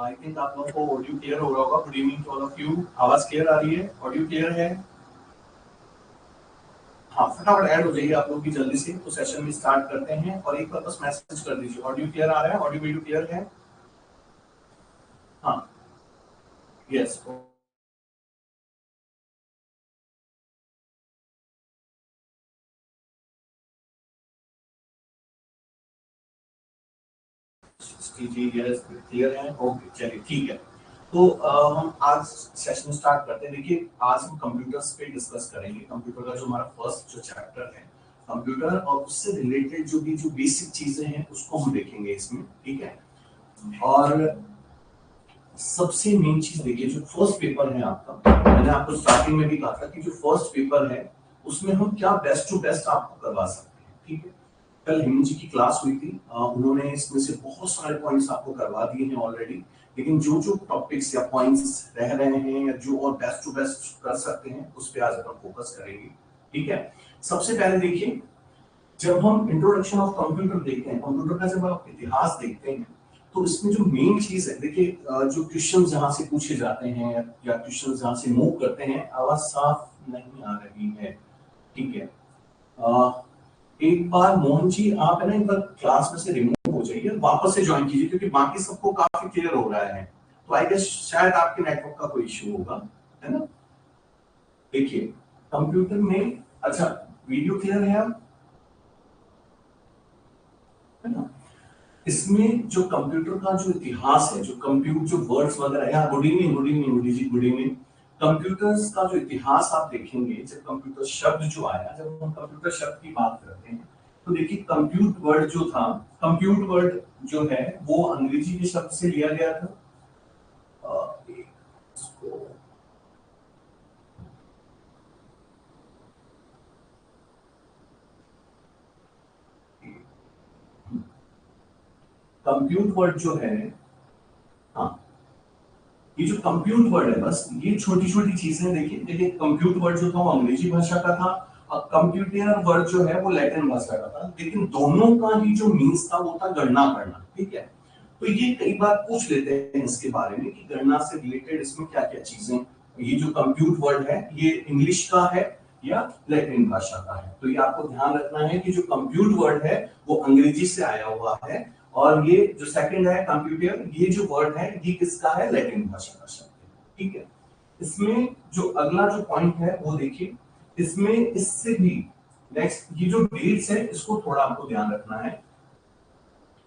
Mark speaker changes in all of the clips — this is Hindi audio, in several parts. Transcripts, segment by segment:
Speaker 1: आई थिंक आप लोगों को ऑडियो क्लियर हो रहा होगा। Good evening to all of you. आवाज क्लियर आ रही है? ऑडियो क्लियर है? हाँ, फटाफट ऐड हो जाइए आप लोग की जल्दी से, तो सेशन में स्टार्ट करते हैं। और एक बार बस मैसेज कर दीजिए ऑडियो क्लियर आ रहा है, ऑडियो वीडियो क्लियर है? हाँ, यस। जी यस क्लियर है, ओके चलिए ठीक है। तो हम आज सेशन स्टार्ट करते हैं। देखिए आज हम कंप्यूटर्स पे डिस्कस करेंगे। कंप्यूटर का जो हमारा फर्स्ट जो चैप्टर है कंप्यूटर, और उससे रिलेटेड जो बेसिक चीजें हैं उसको हम देखेंगे इसमें, ठीक है। और सबसे मेन चीज देखिए, जो फर्स्ट पेपर है आपका, मैंने आपको स्टार्टिंग में भी कहा था कि जो फर्स्ट पेपर है उसमें हम क्या बेस्ट टू बेस्ट आपको करवा सकते हैं, ठीक है। कल हेमंत जी की क्लास हुई थी, उन्होंने इसमें से बहुत सारे पॉइंट्स आपको करवा दिए हैं ऑलरेडी, लेकिन जो जो टॉपिक्स या पॉइंट्स रह रहे हैं या जो और बेस्ट टू बेस्ट कर सकते हैं उस पर आज हम फोकस करेंगे, ठीक है। सबसे पहले देखिए, जब हम इंट्रोडक्शन ऑफ कंप्यूटर देखते हैं, कंप्यूटर का जब आप इतिहास देखते हैं, तो इसमें जो मेन चीज है, देखिए जो क्वेश्चन जहां से पूछे जाते हैं या क्वेश्चन जहां से मूव करते हैं, आवाज साफ नहीं आ रही है, ठीक है। एक बार मोहन जी आप है ना एक बार क्लास में से रिमूव हो जाइए, वापस से ज्वाइन कीजिए, क्योंकि बाकी सबको काफी क्लियर हो रहा है। तो आई गेस शायद आपके नेटवर्क का कोई इश्यू होगा, है ना। देखिए कंप्यूटर में, अच्छा वीडियो क्लियर है आप, है ना। इसमें जो कंप्यूटर का जो इतिहास है, जो कंप्यूटर जो वर्ड्स वगैरह है, गुड इवनिंग जी, गुड इवनिंग। कंप्यूटर्स का जो इतिहास आप देखेंगे, जब कंप्यूटर शब्द जो आया, जब हम कंप्यूटर शब्द की बात करते हैं, तो देखिए कंप्यूट वर्ड जो था, कंप्यूट वर्ड जो है वो अंग्रेजी के शब्द से लिया गया था। कंप्यूट वर्ड जो है, हाँ, ये जो कंप्यूट वर्ड है, बस ये छोटी छोटी चीजें देखिए। देखिए कंप्यूट वर्ड जो था वो अंग्रेजी भाषा का था, और कंप्यूटर वर्ड जो है वो लैटिन भाषा का था, लेकिन दोनों का ही जो मीन्स था वो था गणना करना, ठीक है। तो ये कई बार पूछ लेते हैं इसके बारे में कि गणना से रिलेटेड इसमें क्या क्या चीजें, ये जो कंप्यूट वर्ड है ये इंग्लिश का है या लैटिन भाषा का है। तो ये आपको ध्यान रखना है कि जो कंप्यूट वर्ड है वो अंग्रेजी से आया हुआ है, और ये जो सेकंड है कंप्यूटर, ये जो वर्ड है ये किसका है, लैटिन भाषा का शब्द है, ठीक है। इसमें जो अगला जो पॉइंट है वो देखिए, इसमें इससे भी नेक्स्ट ये जो डेट्स है इसको थोड़ा आपको ध्यान रखना है।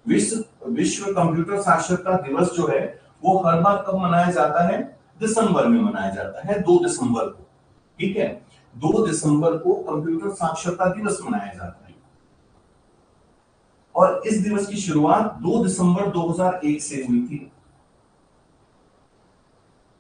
Speaker 1: विश्व कंप्यूटर साक्षरता दिवस जो है वो हर बार कब मनाया जाता है, दिसंबर में मनाया जाता है, 2 दिसंबर को, ठीक है। 2 दिसंबर को कंप्यूटर साक्षरता दिवस मनाया जाता है, और इस दिवस की शुरुआत 2 दिसंबर 2001 से हुई थी।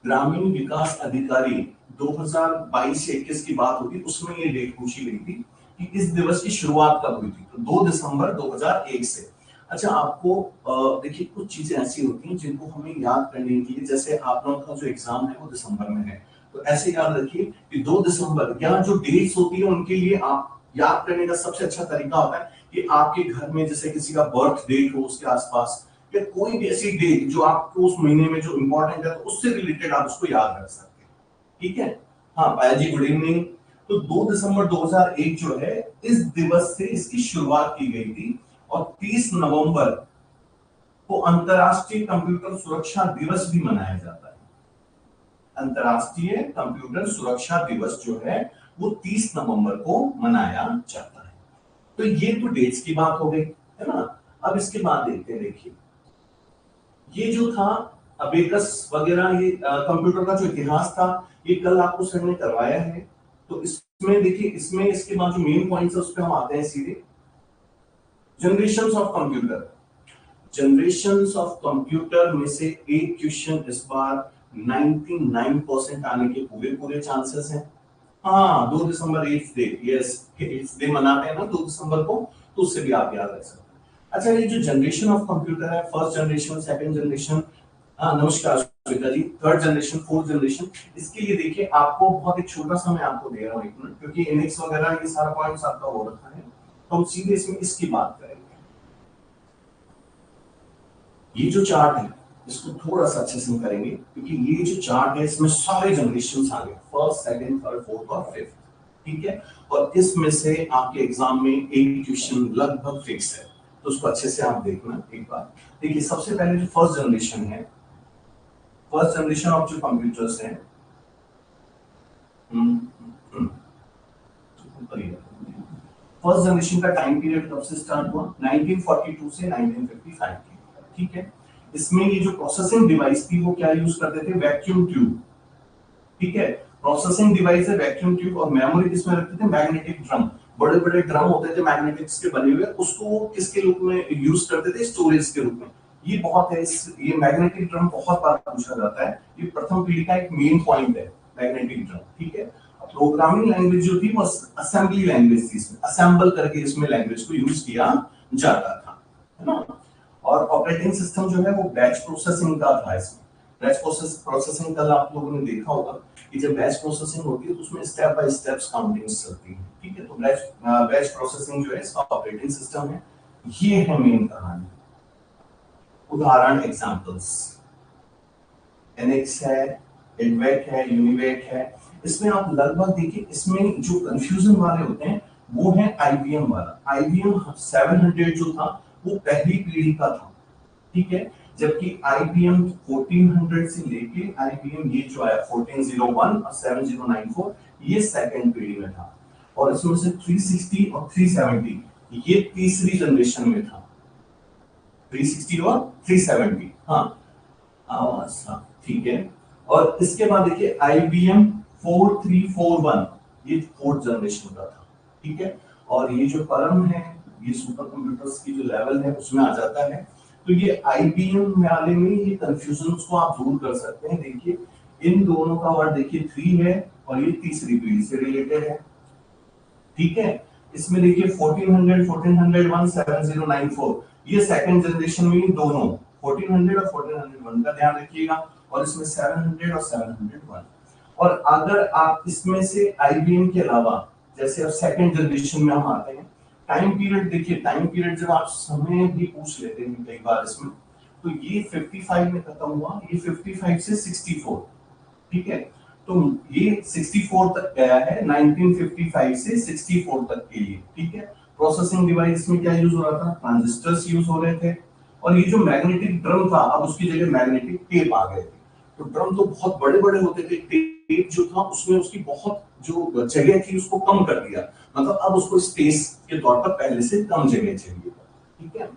Speaker 1: ग्रामीण विकास अधिकारी 2022 से 21 की बात होती, उसमें ये डेट पूछी गई थी कि इस दिवस की शुरुआत कब हुई थी, तो 2 दिसंबर 2001 से। अच्छा आपको देखिए कुछ चीजें ऐसी होती हैं जिनको हमें याद करने के लिए, जैसे आप लोगों का जो एग्जाम है वो दिसंबर में है, तो ऐसे याद रखिए कि 2 दिसंबर या जो डेट्स होती है उनके लिए आप याद करने का सबसे अच्छा तरीका होता है कि आपके घर में जैसे किसी का बर्थ डेट हो उसके आसपास, या कोई भी ऐसी डेट जो आपको उस महीने में जो इंपॉर्टेंट है तो उससे रिलेटेड आप उसको याद रख सकते हैं, ठीक है। हाँ पाया जी गुड इवनिंग। तो 2 दिसंबर 2001 जो है इस दिवस से इसकी शुरुआत की गई थी, और 30 नवंबर को अंतरराष्ट्रीय कंप्यूटर सुरक्षा दिवस भी मनाया जाता है। अंतरराष्ट्रीय कंप्यूटर सुरक्षा दिवस जो है वो 30 नवंबर को मनाया जाता है। तो ये तो डेट्स की बात हो गई, है ना। अब इसके बाद देखते हैं, देखिए ये जो था अबेकस वगैरह, ये कंप्यूटर का जो इतिहास था ये कल आपको सर ने करवाया है। तो इसमें देखिए, इसमें इसके बाद जो मेन पॉइंट्स है उस पर हम आते हैं सीधे। Generations of computer, generations of computer में से एक क्वेश्चन इस बार 99% आने के पूरे पूरे चांसेस हैं। हाँ 2 दिसंबर 8th day, yes 8th day मनाते हैं ना 2 दिसंबर को, तो उससे भी आप याद रख सकते हैं। अच्छा ये जो जनरेशन ऑफ कंप्यूटर है, फर्स्ट जनरेशन, सेकंड जनरेशन, नमस्कार श्वेता जी, थर्ड जनरेशन, फोर्थ जनरेशन, इसके लिए देखिए आपको बहुत एक छोटा सा मैं आपको दे रहा हूँ 1 मिनट, क्योंकि इनिक्स वगैरह ये सारा पॉइंट्स आपका हो रखा है, तो हम सीधे इसमें इसकी बात करेंगे। ये जो चार्ट है इसको थोड़ा सा अच्छे से हम करेंगे क्योंकि ये जो चार्ट है इसमें सारे जनरेशन आ गए, फर्स्ट, सेकंड, थर्ड, फोर्थ और फिफ्थ, ठीक है। और इसमें से आपके एग्जाम में एक क्वेश्चन लगभग फिक्स है, तो उसको अच्छे से आप देखना एक बार। देखिए सबसे पहले जो फर्स्ट जनरेशन है, फर्स्ट जनरेशन ऑफ जो कंप्यूटर्स है, फर्स्ट जनरेशन का टाइम पीरियड कब से स्टार्ट हुआ, 1942 से 1955, ठीक है। इसमें ये जो प्रोसेसिंग डिवाइस थी वो क्या यूज करते थे, वैक्यूम ट्यूब, ठीक है। प्रोसेसिंग डिवाइस है वैक्यूम ट्यूब, और मेमोरी किसमें रखते थे, मैग्नेटिक ड्रम, बड़े बड़े ड्रम होते थे मैग्नेटिक्स के बने हुए, उसको वो किसके रूप में यूज करते थे, स्टोरेज के रूप में। ये बहुत है, ये मैग्नेटिक ड्रम बहुत बार पूछा जाता है, ये प्रथम पीढ़ी का एक मेन पॉइंट है मैग्नेटिक ड्रम, ठीक है। प्रोग्रामिंग लैंग्वेज जो थी वो असेंबली लैंग्वेज थी, इसमें असेंबल करके इसमें लैंग्वेज को यूज किया जाता था, है ना। और ऑपरेटिंग सिस्टम जो है वो बैच प्रोसेसिंग का था। इसमें बैच प्रोसेसिंग कल आप लोगों ने देखा होगा कि जब बैच प्रोसेसिंग होती है तो उसमें स्टेप बाय स्टेप्स काउंटिंग्स चलती है, ठीक है। तो बैच प्रोसेसिंग जो है इसका ऑपरेटिंग सिस्टम है, ये है मेन कहानी। उदाहरण एग्जांपल्स, एनएक्स है, इडवेक है, यूनिवेक है। इसमें आप लगभग देखिए, इसमें जो कंफ्यूजन वाले होते हैं वो है आईबीएम वाला। आईबीएम 700 जो था वो पहली पीढ़ी का था, ठीक है। जबकि आईबीएम 1400 से लेके आईबीएम ये जो आया 1401 और 7094 ये सेकंड पीढ़ी में था, और इसमें से 360 और 370 ये तीसरी जनरेशन में था। 360 और 370, हाँ ठीक है। और इसके बाद देखिए IBM 4341 ये फोर्थ जनरेशन का था, ठीक है। और ये जो परम है ये सुपर कंप्यूटर्स की जो लेवल है उसमें आ जाता है। तो ये IBM वाले में ये कंफ्यूजन को आप दूर कर सकते हैं। देखिए इन दोनों का वर्ड देखिए 3 है और ये तीसरी पीढ़ी से रिलेटेड है, ठीक है। इसमें देखिए 1400, 1401, 7094 ये सेकंड जनरेशन में दोनों 1400 और 1401 का ध्यान रखिएगा, और इसमें 700 और 701। और अगर आप इसमें से आईबीएम के अलावा जैसे अब सेकंड जनरेशन में हम आते हैं, टाइम पीरियड देखिए, टाइम पीरियड जब आप समय भी पूछ लेते हैं कई बार इसमें, तो ये 55 में खत्म हुआ, ये 55 से 64, ठीक है। तो ये 64 तक गया है 1955 से 64 तक के लिए, ठीक है। प्रोसेसिंग डिवाइस में क्या यूज हो रहा था, ट्रांजिस्टर्स यूज हो रहे थे। और ये जो मैग्नेटिक ड्रम था अब उसकी जगह मैग्नेटिक टेप आ गए थे। तो ड्रम तो बहुत बड़े बड़े होते थे, टेप जो था उसमें उसकी बहुत जो जगह थी उसको कम कर दिया, मतलब अब उसको स्पेस के तौर पर पहले से कम जगह चाहिए, ठीक है।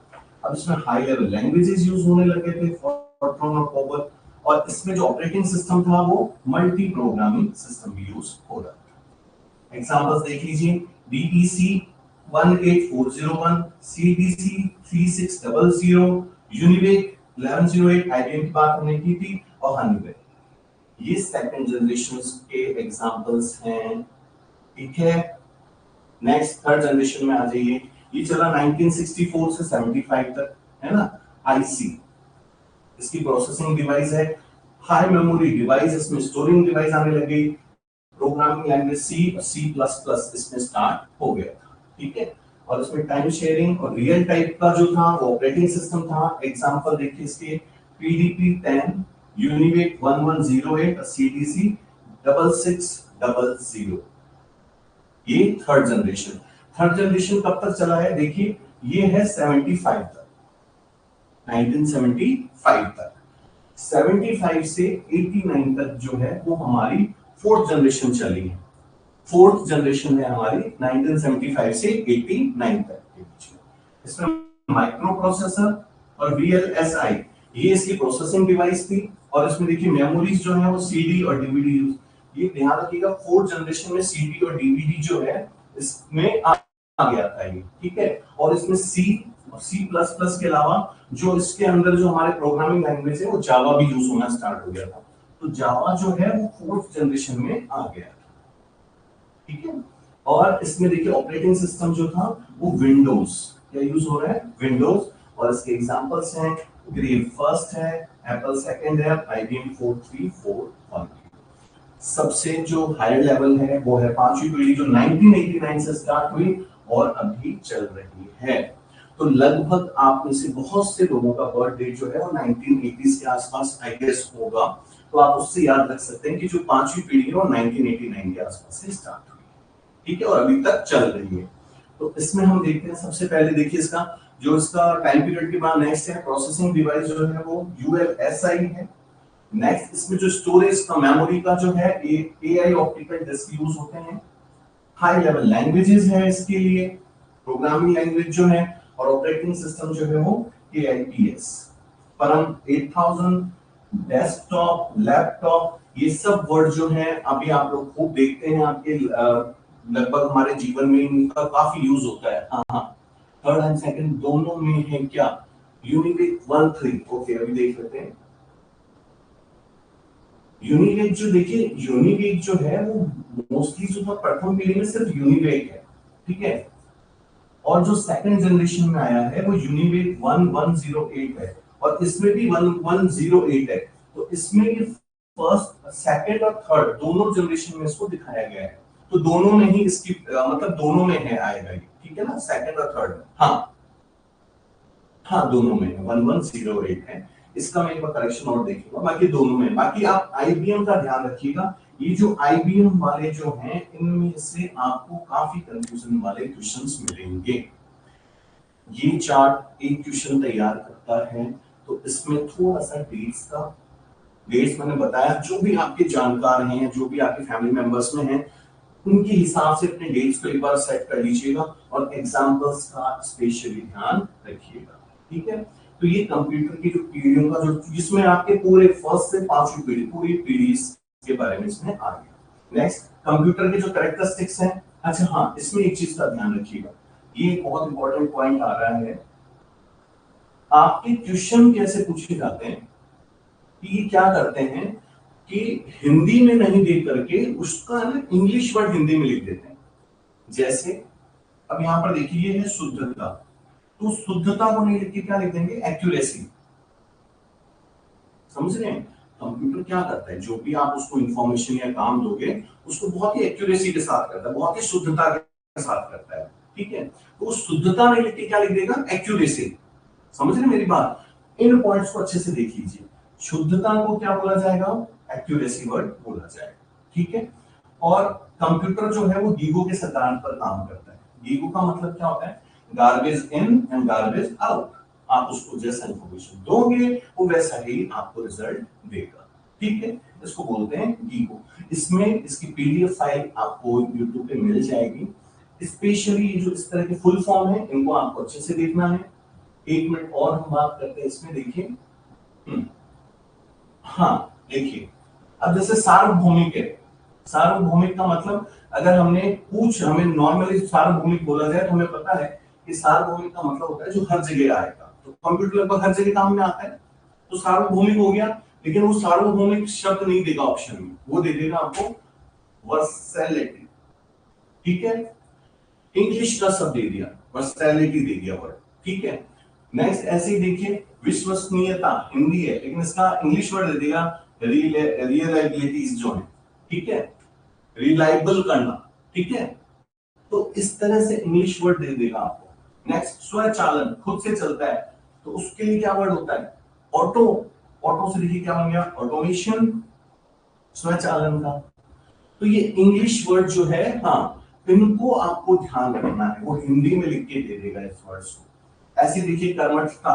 Speaker 1: अब इसमें हाई लेवल लैंग्वेजेस यूज होने लगे थे, फॉरट्रॉन और कोबोल। और इसमें जो ऑपरेटिंग सिस्टम था वो मल्टी प्रोग्रामिंग सिस्टम भी यूज हो रहा था। एग्जांपल्स देख लीजिए, DEC 18401, CDC 3600, यूनिवेक 1108 आईबीएम की बात हमने की थी, और हनीवेल। ये सेकंड जनरेशंस के एग्जांपल्स हैं, ठीक है। नेक्स्ट थर्ड जनरेशन में आ जाइए, ये चला 1964 से 75 तक, है ना। आईसी इसकी प्रोसेसिंग डिवाइस है, हाई मेमोरी डिवाइस, इसमें स्टोरिंग डिवाइस आने लगी, प्रोग्रामिंग लैंग्वेज C++ इसमें स्टार्ट हो गया था, ठीक है। और इसमें टाइम शेयरिंग और रियल टाइप का जो था वो ऑपरेटिंग सिस्टम था। एग्जांपल देखिए इसके, PDP-10, यूनिवेक 1108 और CDC 6600। ये थर्ड जनरेशन। थर्ड जनरेशन कब तक चला है, देखिए ये है 75 तक, 1975 तक। 75 से 89 तक जो है वो हमारी फोर्थ जनरेशन चली है। फोर्थ जनरेशन है हमारी 1975 से 89 तक के बीच में। इसमें माइक्रो प्रोसेसर और VLSI ये इसकी प्रोसेसिंग डिवाइस थी। और इसमें देखिए मेमोरीज जो है वो CD और DVD यूज, ये ध्यान रखिएगा फोर्थ जनरेशन में CD और DVD जो है इसमें आ गया था ये, ठीक है। और इसमें C++ के अलावा जो इसके अंदर जो हमारे प्रोग्रामिंग लैंग्वेज है वो जावा भी यूज होना स्टार्ट हो गया था। तो जावा जो है वो फोर्थ जनरेशन में आ गया था, ठीक है। और इसमें देखिए ऑपरेटिंग सिस्टम जो था वो विंडोज, क्या यूज हो रहा है, विंडोज। और इसके एग्जांपल्स हैं, ग्रेव फर्स्ट है, एप्पल सेकंड है, IBM 4341। सबसे जो हायर लेवल है वो है पांचवी पीढ़ी जो 1989 से स्टार्ट हुई और अभी चल रही है। तो लगभग आप में से बहुत से लोगों का बर्थ डेट जो है वो 1980s के आसपास आई गेस होगा, तो आप उससे याद रख सकते हैं कि जो पांचवी पीढ़ी है वो 1989 के आसपास से स्टार्ट हुई, ठीक है, और अभी तक चल रही है। तो इसमें हम देखते हैं, सबसे पहले देखिए इसका जो इसका टाइम पीरियड के बाद नेक्स्ट है प्रोसेसिंग डिवाइस जो है वो ULSI है। नेक्स्ट इसमें जो स्टोरेज का मेमोरी का जो है AI ऑप्टिकल डिस्क यूज होते हैं। हाई लेवल लैंग्वेजेस है इसके लिए, प्रोग्रामिंग लैंग्वेज जो है, और ऑपरेटिंग सिस्टम जो है वो AIPS। परम 8000 डेस्कटॉप, लैपटॉप, ये सब वर्ड जो है अभी आप लोग खूब देखते हैं, आपके लगभग हमारे जीवन में इनका काफी यूज होता है। हाँ हाँ, थर्ड एंड सेकंड दोनों में है क्या, यूनिवेक 1.3। ओके, अभी देख लेते हैं यूनिवेक। जो देखिए यूनिवेक जो है वो मोस्टली जो था प्रथम पीढ़ी में सिर्फ यूनिवेक है, ठीक है, और जो सेकंड जनरेशन में आया है वो यूनिवेक 1108 है, और इसमें भी 1108 है। तो इसमें ये फर्स्ट, सेकंड और थर्ड दोनों जनरेशन में इसको दिखाया गया है, तो दोनों में ही इसकी मतलब दोनों में है आएगा ये, ठीक है ना, सेकंड और थर्ड। हाँ हाँ, दोनों में है, 1108 है। इसका मैं एक बार करेक्शन और देखूंगा, बाकी दोनों में। बाकी आप IBM का ध्यान रखिएगा, ये जो IBM वाले जो हैं इनमें से आपको काफी कंफ्यूजन वाले क्वेश्चंस मिलेंगे। ये चार्ट एक क्वेश्चन तैयार करता है, तो इसमें थोड़ा सा डेट्स मैंने बताया, जो भी आपके जानकार हैं, जो भी आपके फैमिली मेंबर्स में हैं, उनके हिसाब से अपने डेट्स को एक बार सेट कर लीजिएगा, और एग्जांपल्स का स्पेशली ध्यान रखिएगा, ठीक है। तो ये कंप्यूटर की जो पीढ़ियों का जो, जिसमें आपके पूरे फर्स्ट से पांचवी पीढ़ी, पूरी पीढ़ी के बारे में इसमें आ गया। नेक्स्ट, कंप्यूटर के जो कैरेक्टरिस्टिक्स हैं। अच्छा हाँ, इसमें एक चीज का ध्यान रखिएगा, ये एक बहुत इंपॉर्टेंट पॉइंट आ रहा है, आपके क्वेश्चन कैसे पूछे जाते हैं कि ये क्या करते हैं कि हिंदी में नहीं देख करके उसका ना इंग्लिश वर्ड हिंदी में लिख देते हैं। जैसे अब यहां पर देखिए ये है शुद्धता, तो शुद्धता को नहीं लिख के क्या लिख देंगे, एक्यूरेसी। समझ रहे हैं, कंप्यूटर क्या करता है, जो भी आप उसको इंफॉर्मेशन या काम दोगे उसको बहुत ही एक्यूरेसी के साथ करता है, बहुत ही शुद्धता के साथ करता है, ठीक है। तो उस शुद्धता नहीं लिख के क्या लिख देगा, एक्यूरेसी। समझ रहे मेरी बात, इन पॉइंट्स को अच्छे से देख लीजिए। शुद्धता को क्या बोला जाएगा, एक्यूरेसी वर्ड बोला जाएगा, ठीक है। और कंप्यूटर जो है वो गीगो के सिद्धांत पर काम करता है। गीगो का मतलब क्या होता है, garbage in and garbage out. आप उसको जैसा इंफॉर्मेशन दोगे वो वैसा ही आपको रिजल्ट देगा, ठीक है। इसको बोलते हैं गीगो। इसमें इसकी PDF फाइल आपको YouTube पे मिल जाएगी। स्पेशली जो इस तरह के फुल फॉर्म है इनको आपको अच्छे से देखना है। एक मिनट और हम बात करते हैं इसमें, देखिए हाँ देखिए, अब जैसे सार्वभौमिक है, सार्वभौमिक का मतलब अगर हमें नॉर्मली सार्वभौमिक बोला जाए तो हमें पता है कि सार्वभौमिक का मतलब होता है जो हर जगह आएगा, तो कंप्यूटर लगभग हर जगह काम में आता है, तो सार्वभौमिक हो गया। लेकिन वो सार्वभौमिक शब्द नहीं देगा ऑप्शन में, वो दे देगा आपको वर्सैलिटी, ठीक है। इंग्लिश का शब्द दे दिया, वर्सैलिटी दे दिया वर्ड, ठीक है। नेक्स्ट ऐसे ही देखिए, विश्वसनीयता हिंदी है लेकिन इसका इंग्लिश वर्ड दे देगा रिलायबिलिटीज जो है, ठीक है, रिलायबल करना, ठीक है। तो इस तरह से इंग्लिश वर्ड दे देगा आपको। नेक्स्ट, स्वचालन, खुद से चलता है, तो उसके लिए क्या वर्ड होता है, ऑटो। ऑटो से देखिए क्या बन गया, ऑटोमेशन, स्वचालन का। तो ये इंग्लिश वर्ड जो है, हाँ इनको आपको ध्यान रखना है, वो हिंदी में लिख के दे देगा इस वर्ड्स को। ऐसे देखिए कर्मठता,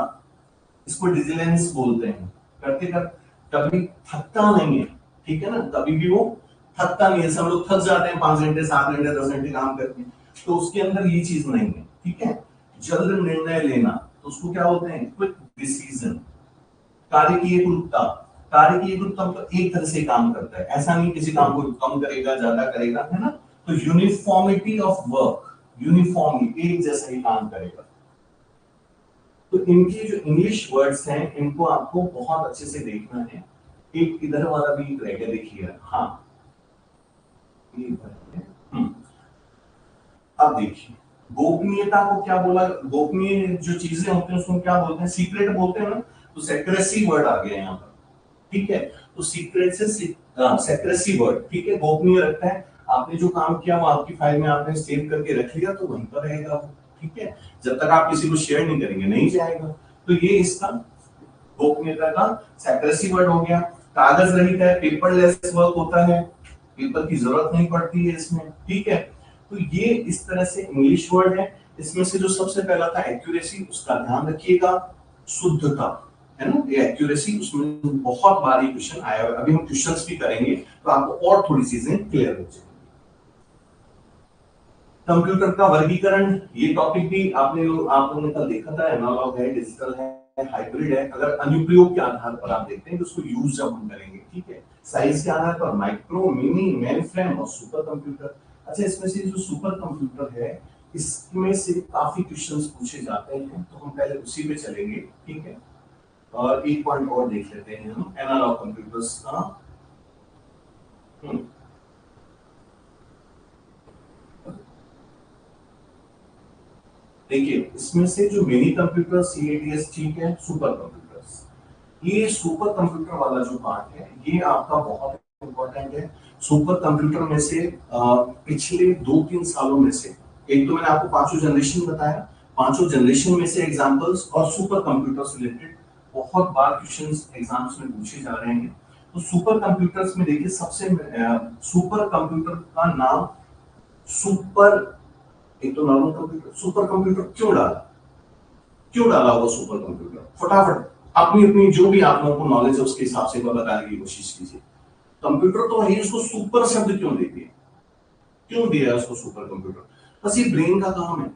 Speaker 1: इसको डिजिलेंस बोलते हैं, करते कर कभी थकता नहीं है, ठीक है ना, कभी भी वो थकता नहीं है। सब लोग थक जाते हैं 5 घंटे 7 घंटे 10 घंटे काम करके, तो उसके अंदर ये चीज नहीं है, ठीक है। जल्द निर्णय लेना, तो उसको क्या बोलते हैं, क्विक डिसीजन। कार्य की एकरूपता, कार्य की एकरूपता मतलब एक तरह से काम करता है, ऐसा नहीं किसी काम को कम करेगा ज्यादा करेगा, है ना। तो यूनिफॉर्मिटी ऑफ वर्क, यूनिफॉर्मली एक जैसा ही काम करेगा। तो इनके जो इंग्लिश वर्ड्स हैं इनको आपको बहुत अच्छे से देखना है। एक इधर वाला भी रह गया, देखिए हाँ अब देखिए, गोपनीयता को क्या बोला, गोपनीय जो चीजें होती हैं उसको क्या बोलते हैं, सीक्रेट बोलते हैं ना, तो सेक्रेसी वर्ड आ गया यहाँ पर, ठीक है। तो सीक्रेट से सेक्रेसी वर्ड, ठीक है, गोपनीय रखता है। आपने जो काम किया वो आपकी फाइल में आपने सेव करके रख लिया तो वहीं पर रहेगा, ठीक है, जब तक आप किसी को शेयर नहीं करेंगे नहीं जाएगा। तो ये इसका गोपनीयता का सेक्रेसी वर्ड हो गया। कागज रहित है, पेपरलेस वर्क होता है, पेपर की जरूरत नहीं पड़ती है इसमें, ठीक है। तो ये इस तरह से इंग्लिश वर्ड है। इसमें से जो सबसे पहला था एक्यूरेसी, उसका ध्यान रखिएगा, शुद्धता, है ना, ये एक्यूरेसी, उसमें बहुत बार ये क्वेश्चन आया है, अभी हम क्वेश्चंस भी करेंगे तो आपको और थोड़ी चीजें क्लियर हो जाएंगी। कंप्यूटर का वर्गीकरण, ये टॉपिक भी आप लोगों ने कल देखा था, एनालॉग है, डिजिटल है, हाइब्रिड है। अगर अनुप्रयोग के आधार पर आप देखते हैं तो उसको यूज जब हम करेंगे, ठीक है। साइज के आधार पर माइक्रो, मिनी, मेन फ्रेम और सुपर कंप्यूटर। अच्छा, इसमें से जो सुपर कंप्यूटर है इसमें से काफी क्वेश्चंस पूछे जाते हैं, तो हम पहले उसी पे चलेंगे, ठीक है। और एक पॉइंट और देख लेते हैं हम एनालॉग कंप्यूटर्स का। देखिए, इसमें से जो मिनी कंप्यूटर, CADS, ठीक है, सुपर कंप्यूटर्स, ये सुपर कंप्यूटर वाला जो पार्ट है ये आपका बहुत इंपॉर्टेंट है। सुपर कंप्यूटर में से पिछले 2-3 सालों में से, एक तो मैंने आपको पांचों जनरेशन बताया, पांचों जनरेशन में से एग्जांपल्स और सुपर कंप्यूटर से रिलेटेड बहुत बार क्वेश्चंस एग्जाम्स में पूछे जा रहे हैं। तो सुपर कंप्यूटर्स में देखिए, सबसे सुपर कंप्यूटर का नाम सुपर, एक तो नॉर्मल कंप्यूटर, सुपर कंप्यूटर क्यों डाला हुआ सुपर कंप्यूटर, फटाफट अपनी अपनी जो भी आप लोगों को नॉलेज है उसके हिसाब से बताने की कोशिश कीजिए। कंप्यूटर तो है, उसको सुपर शब्द क्यों दे दिया, क्यों दिया है उसको सुपर कंप्यूटर? बस ये ब्रेन का काम है,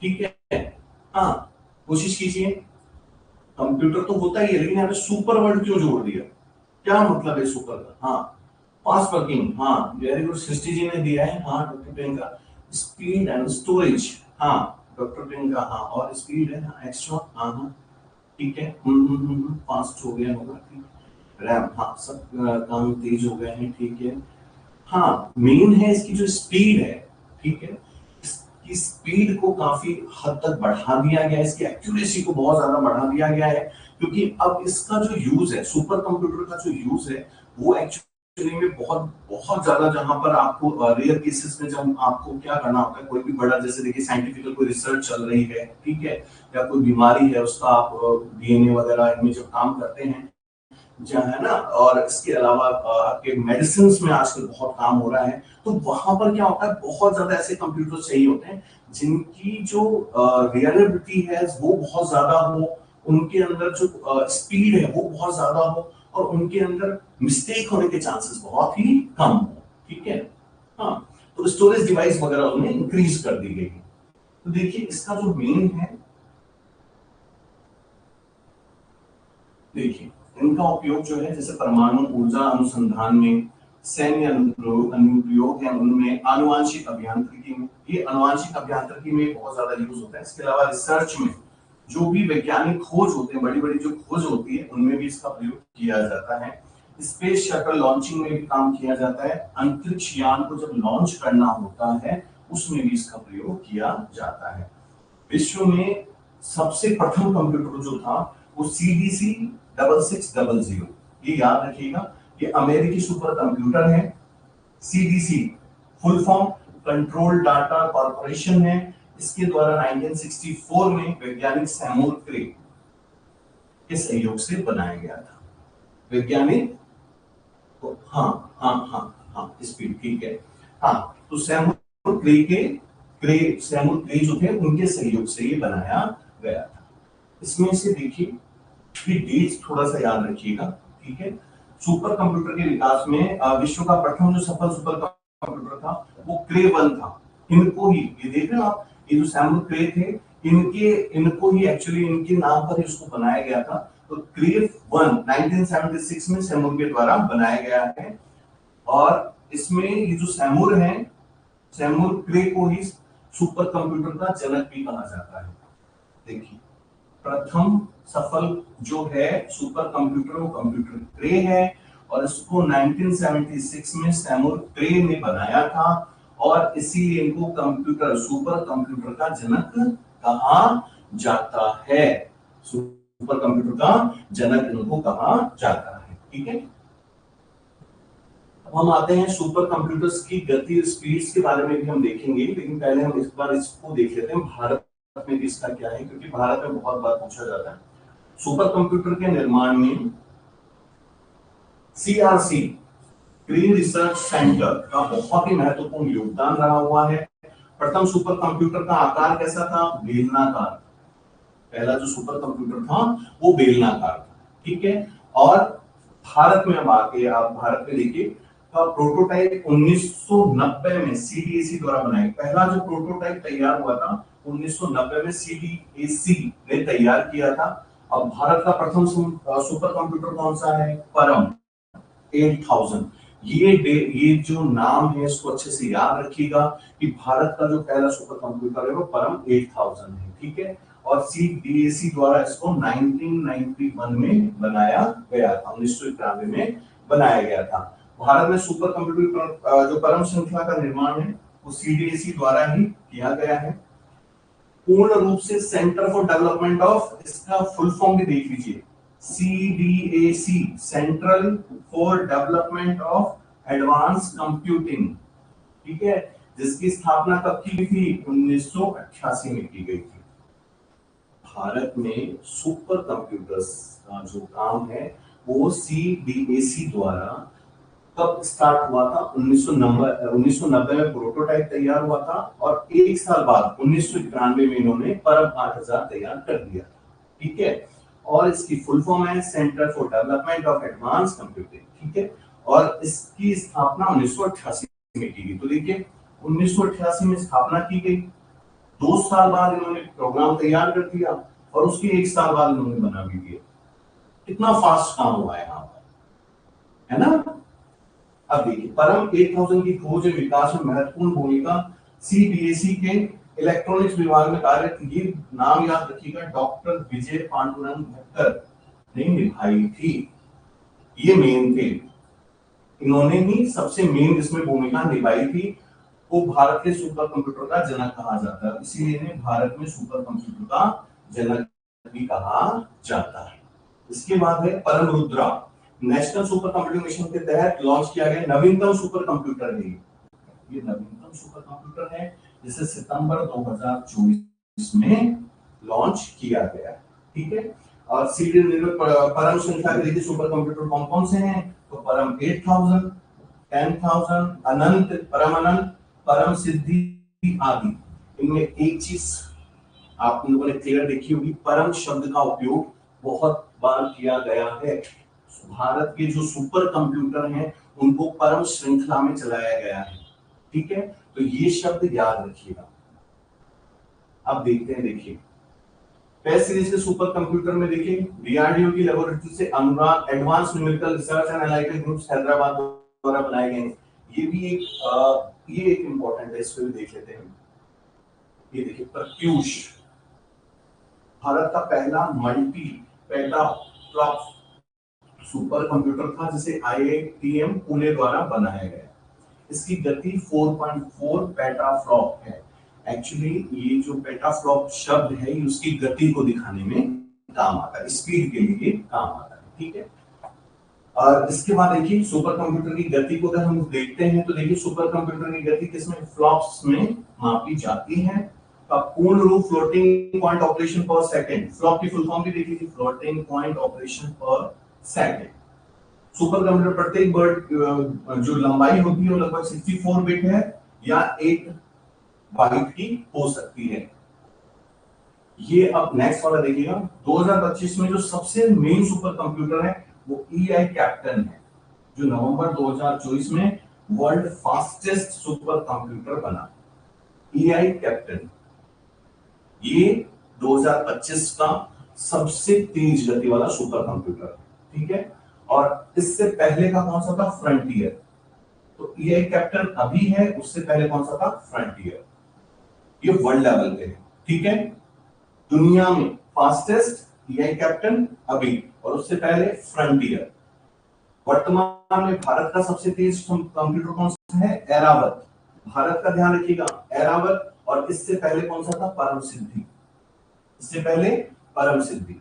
Speaker 1: ठीक है। हाँ, कोशिश कीजिए। कंप्यूटर तो होता ही है, लेकिन यहाँ पे सुपर वर्ड क्यों जोड़ दिया, क्या मतलब है सुपर का? हाँ, फास्ट वर्किंग, हाँ, वेरी गुड, सृष्टि जी ने दिया है, हाँ, doctor Priyanka. Speed and storage, हाँ, डॉक्टर प्रियंका, हाँ, और स्पीड है, हाँ, एक्स्ट्रा, हाँ हाँ, ठीक है, फास्ट हो गया होगा, ठीक है। रैम, हाँ, सब काम तेज हो गए हैं, ठीक है। हाँ, मेन है इसकी जो स्पीड है, ठीक है, इसकी स्पीड को काफी हद तक बढ़ा दिया गया है, इसकी एक्यूरेसी को बहुत ज्यादा बढ़ा दिया गया है, क्योंकि अब इसका जो यूज है, सुपर कंप्यूटर का जो यूज है, वो एक्चुअली में बहुत बहुत ज्यादा, जहां पर आपको रेयर केसेस में जब आपको क्या करना होता है, कोई भी बड़ा, जैसे देखिए साइंटिफिकल कोई रिसर्च चल रही है, ठीक है, या कोई बीमारी है उसका आप DNA वगैरह इनमें जब काम करते हैं, जहाँ है ना, और इसके अलावा आपके मेडिसिन में आजकल बहुत काम हो रहा है, तो वहां पर क्या होता है, बहुत ज्यादा ऐसे कंप्यूटर चाहिए होते हैं जिनकी जो रिलायबिलिटी है वो बहुत ज्यादा हो, उनके अंदर जो स्पीड है वो बहुत ज्यादा हो, और उनके अंदर मिस्टेक होने के चांसेस बहुत ही कम हो, ठीक है। हाँ, तो स्टोरेज डिवाइस वगैरह उन्हें इंक्रीज कर दी गई है। तो देखिए, इसका जो मेन है, देखिए, इनका उपयोग जो है, जैसे परमाणु ऊर्जा अनुसंधान में, सैन्य अनुप्रयोग है उनमें, आनुवांशिक अभियांत्रिकी में, ये आनुवांशिक अभियांत्रिकी में बहुत ज्यादा यूज होता है। इसके अलावा रिसर्च में जो भी वैज्ञानिक खोज होते हैं, बड़ी बड़ी जो खोज होती है, उनमें भी इसका प्रयोग किया जाता है। स्पेस शटल लॉन्चिंग में भी काम किया जाता है, अंतरिक्ष यान को जब लॉन्च करना होता है उसमें भी इसका प्रयोग किया जाता है। विश्व में सबसे प्रथम कंप्यूटर जो था वो CDC 6600, ये याद रखिएगा, ये अमेरिकी सुपर कंप्यूटर है। CDC full form control data corporation है। इसके द्वारा 1964 में वैज्ञानिक सैमुअल क्रे के सहयोग से बनाया गया था। वैज्ञानिक, हाँ हाँ हाँ हाँ, स्पीड, ठीक है। हाँ, तो सैमुअल क्रे जो थे उनके सहयोग से ये बनाया गया था। इसमें से देखिए, ये डेट्स थोड़ा सा याद रखिएगा, ठीक है। सुपर कंप्यूटर के विकास में विश्व का प्रथम जो सफल सुपर कंप्यूटर था वो क्रे 1 था। इनको ही, ये देख रहे हैं आप, ये जो सैमुअल क्रे थे, इनको ही एक्चुअली इनके नाम पर ही उसको बनाया गया था। तो क्रे 1 1976 में सैमुअल के द्वारा बनाया गया है। और इसमें ये जो सैमुअल है, सैमुअल क्रे को ही सुपर कंप्यूटर का जनक भी कहा जाता है। देखिए, प्रथम सफल जो है सुपर कंप्यूटर वो कंप्यूटर क्रे है, और इसको 1976 में सैमुअल क्रे ने बनाया था, और इसीलिए इनको कंप्यूटर, सुपर कंप्यूटर का जनक कहा जाता है। सुपर कंप्यूटर का जनक इनको कहा जाता है, ठीक है। अब हम आते हैं सुपर कंप्यूटर्स की गति, स्पीड्स के बारे में भी हम देखेंगे, लेकिन पहले हम इस बार इसको देख लेते हैं, भारत में इसका क्या है, क्योंकि भारत में बहुत बार पूछा जाता है। सुपर कंप्यूटर के निर्माण में सीआरसी ग्रीन रिसर्च सेंटर का बहुत ही महत्वपूर्ण योगदान रहा हुआ है। प्रथम सुपर कंप्यूटर का आकार कैसा था? बेलनाकार। पहला जो सुपर कंप्यूटर था वो बेलनाकार था, ठीक है। और भारत में अब आके आप भारत में देखिए का प्रोटोटाइप 1990 में सीडीएसी द्वारा बनाया। पहला जो प्रोटोटाइप तैयार हुआ था 1990 में सीडीएसी ने तैयार किया था। अब भारत का प्रथम सुपर कंप्यूटर कौन सा है? परम 8000। ये जो नाम है इसको अच्छे से याद रखिएगा कि भारत का जो पहला सुपर कंप्यूटर है वो परम 8000 है, ठीक है। और सीडीएसी द्वारा इसको 1991 में बनाया गया था, 1991 में बनाया गया था। भारत में सुपर कंप्यूटर जो परम श्रृंखला का निर्माण है वो सीडीएसी द्वारा ही किया गया है। पूर्ण रूप से सेंटर फॉर डेवलपमेंट ऑफ, इसका फुल फॉर्म भी देख लीजिए, CDAC, central for development of advance computing, ठीक है, जिसकी स्थापना कब की गई थी? 1988 में की गई थी। भारत में सुपर कंप्यूटर्स का जो काम है वो सीडीएसी द्वारा कब स्टार्ट हुआ था? 1990 में प्रोटोटाइप तैयार हुआ था और एक साल बाद 1991 में इन्होंने परम 8000 तैयार कर दिया था, ठीक है। और इसकी फुल फॉर्म है centre for development of advance computing, ठीक है। और इसकी स्थापना 1988 में की गई। तो देखिए 1988 में स्थापना की गई, 2 साल बाद इन्होंने प्रोग्राम तैयार कर दिया और उसके 1 साल बाद इन्होंने बना भी दिया। कितना फास्ट काम हुआ है यहाँ पर, है ना। अब देखिए परम 8000 की खोज और विकास में महत्वपूर्ण भूमिका सीडीएसी के इलेक्ट्रॉनिक्स विभाग में कार्य, ये नाम याद रखिएगा, डॉक्टर विजय पांडुरंग भट्टर ने निभाई थी। ये मेन थे, इन्होंने ही सबसे मेन इसमें भूमिका निभाई थी। वो भारत के सुपर कंप्यूटर का जनक कहा जाता है, इसीलिए इन्हें भारत में सुपर कंप्यूटर का जनक भी कहा जाता है। इसके बाद है परम Rudra, national super computing mission के तहत लॉन्च किया गया नवीनतम सुपर कंप्यूटर है। ये नवीनतम सुपर कंप्यूटर है जिसे सितंबर 2024 में लॉन्च किया गया, ठीक है। और सीडी परम श्रृंखला के देखिए सुपर कंप्यूटर कौन कौन से हैं? तो परम 8000, 10000, अनंत, परम अनंत, परम सिद्धि आदि। इनमें एक चीज आप लोगों ने क्लियर देखी होगी, परम शब्द का उपयोग बहुत बार किया गया है। भारत के जो सुपर कंप्यूटर हैं उनको परम श्रृंखला में चलाया गया है, ठीक है। तो ये शब्द याद रखिएगा। अब देखते हैं, देखिए पेस सीरीज के सुपर कंप्यूटर में देखिए डीआरडीओ की लेबोरेटरी से Anurag advance numerical research and analytical groups Hyderabad द्वारा बनाए गए हैं। ये एक इंपॉर्टेंट है, इसको भी देख लेते हैं। ये देखिए प्रत्यूष भारत का पहला मल्टी पेटाफ्लॉप सुपर कंप्यूटर था जिसे आईआईटीएम पुणे द्वारा बनाया गया। इसकी गति 4.4 पेटाफ्लॉप है। एक्चुअली ये जो पेटाफ्लॉप शब्द है ये उसकी गति को दिखाने में काम आता है, स्पीड के लिए काम आता है, ठीक है। और इसके बाद देखिए सुपर कंप्यूटर की गति को अगर हम देखते हैं तो देखिए सुपर कंप्यूटर की गति किसमें? फ्लॉप्स में मापी जाती है। पूर्ण रूप फ्लोटिंग पॉइंट ऑपरेशन पर सेकंड, फ्लॉप की फुल फॉर्म भी देख लीजिए, फ्लोटिंग पॉइंट ऑपरेशन पर सेकंड। सुपर कंप्यूटर प्रत्येक वर्ड जो लंबाई होती है वो लगभग 64 बिट है या 8 बाइट की हो सकती है। ये अब नेक्स्ट वाला देखिएगा, 2025 में जो सबसे मेन सुपर कंप्यूटर है वो EI कैप्टन है, जो नवंबर 2024 में वर्ल्ड फास्टेस्ट सुपर कंप्यूटर बना। EI कैप्टन ये 2025 का सबसे तेज गति वाला सुपर कंप्यूटर है, ठीक है। और इससे पहले का कौन सा था? फ्रंटियर। तो EI कैप्टन अभी है, उससे पहले कौन सा था? फ्रंटियर। ये वर्ल्ड लेवल पे है, ठीक है। दुनिया में फास्टेस्ट EI कैप्टन अभी, और उससे पहले फ्रंटियर। वर्तमान में भारत का सबसे तेज कंप्यूटर कौन सा है? एरावत। भारत का ध्यान रखिएगा, एरावत। और इससे पहले कौन सा था? परम सिद्धि। इससे पहले परम सिद्धि।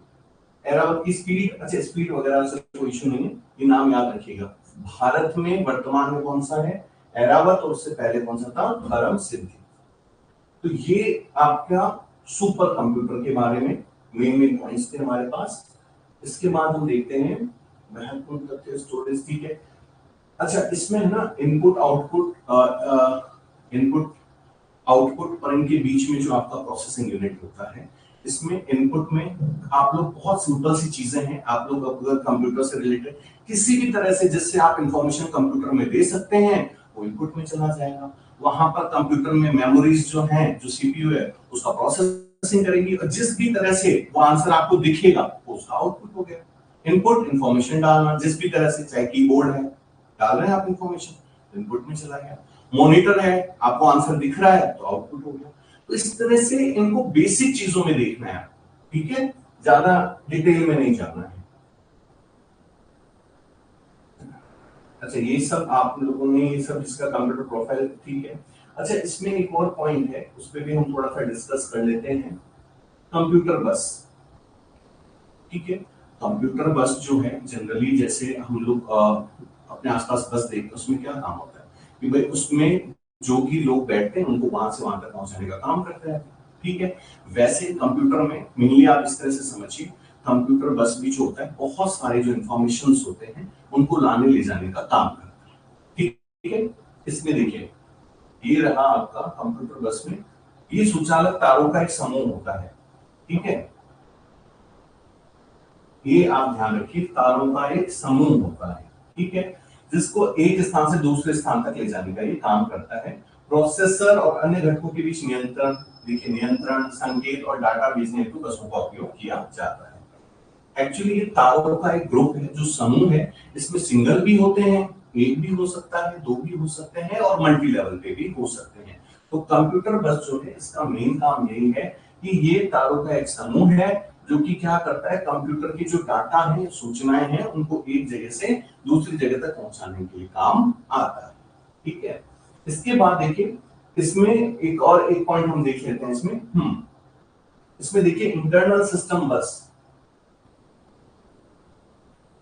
Speaker 1: एरावत की स्पीड, अच्छा स्पीड वगैरह से कोई इशू नहीं है, ये नाम याद रखिएगा। भारत में वर्तमान में कौन सा है? एरावत। और उससे पहले कौन सा था? परम सिद्धि। तो ये आपका सुपर कंप्यूटर के बारे में मेन पॉइंट्स थे हमारे पास। इसके बाद हम देखते हैं महत्वपूर्ण तथ्य स्टोरेज, ठीक है। अच्छा, इसमें है ना इनपुट आउटपुट और इनके बीच में जो आपका प्रोसेसिंग यूनिट होता है, इसमें इनपुट में आप लोग बहुत सिंपल सी चीजें हैं, आप लोग अगर कंप्यूटर से रिलेटेड किसी भी तरह से जिससे आप इंफॉर्मेशन कंप्यूटर में दे सकते हैं वो इनपुट में चला जाएगा। वहां पर कंप्यूटर में मेमोरीज जो हैं, जो सीपीयू है उसका प्रोसेसिंग करेगी और जिस भी तरह से वो आंसर आपको दिखेगा वो उसका आउटपुट हो गया। इनपुट इंफॉर्मेशन डालना जिस भी तरह से, चाहे कीबोर्ड है डाल रहे हैं आप इंफॉर्मेशन, इनपुट में चला गया। मॉनिटर है, आपको आंसर दिख रहा है तो आउटपुट हो गया। तो इस तरह से इनको बेसिक चीजों में देखना है, ठीक है, ज्यादा डिटेल में नहीं जाना है। अच्छा, ये सब आप लोगों ने ये सब इसका कंप्यूटर प्रोफाइल, ठीक है। अच्छा, इसमें एक और पॉइंट है, उस पर भी हम थोड़ा सा डिस्कस कर लेते हैं। कंप्यूटर बस, ठीक है। कंप्यूटर बस जो है जनरली जैसे हम लोग अपने आसपास बस देखते हैं, उसमें क्या काम होता है कि भाई उसमें जो भी लोग बैठते हैं उनको वहां से वहां तक पहुंचाने का काम करता है, ठीक है। वैसे कंप्यूटर में मेनली आप इस तरह से समझिए, कंप्यूटर बस भी जो होता है बहुत सारे जो इंफॉर्मेशन होते हैं उनको लाने ले जाने का काम करता है, ठीक है। इसमें देखिए, ये रहा आपका कंप्यूटर बस में, ये सुचालक तारों का एक समूह होता है, ठीक है। ये आप ध्यान रखिए, तारों का एक समूह होता है, ठीक है, जिसको एक स्थान से दूसरे स्थान तक ले जाने का ये काम करता है। प्रोसेसर और अन्य घटकों के बीच नियंत्रण, देखिए नियंत्रण, संकेत और डाटा भेजने हेतु बसों का उपयोग किया जाता है। एक्चुअली ये तारों का एक ग्रुप है, जो समूह है, इसमें सिंगल भी होते हैं, एक भी हो सकता है, दो भी हो सकते हैं और मल्टी लेवल पे भी हो सकते हैं। तो कंप्यूटर बस जो है इसका मेन काम यही है कि ये तारों का एक समूह है जो कि क्या करता है, कंप्यूटर की जो डाटा है, सूचनाएं हैं, उनको एक जगह से दूसरी जगह तक पहुंचाने के लिए काम आता है, ठीक है। इसके बाद देखिए, इसमें एक और एक पॉइंट हम देख लेते हैं इसमें देखिए इंटरनल सिस्टम बस।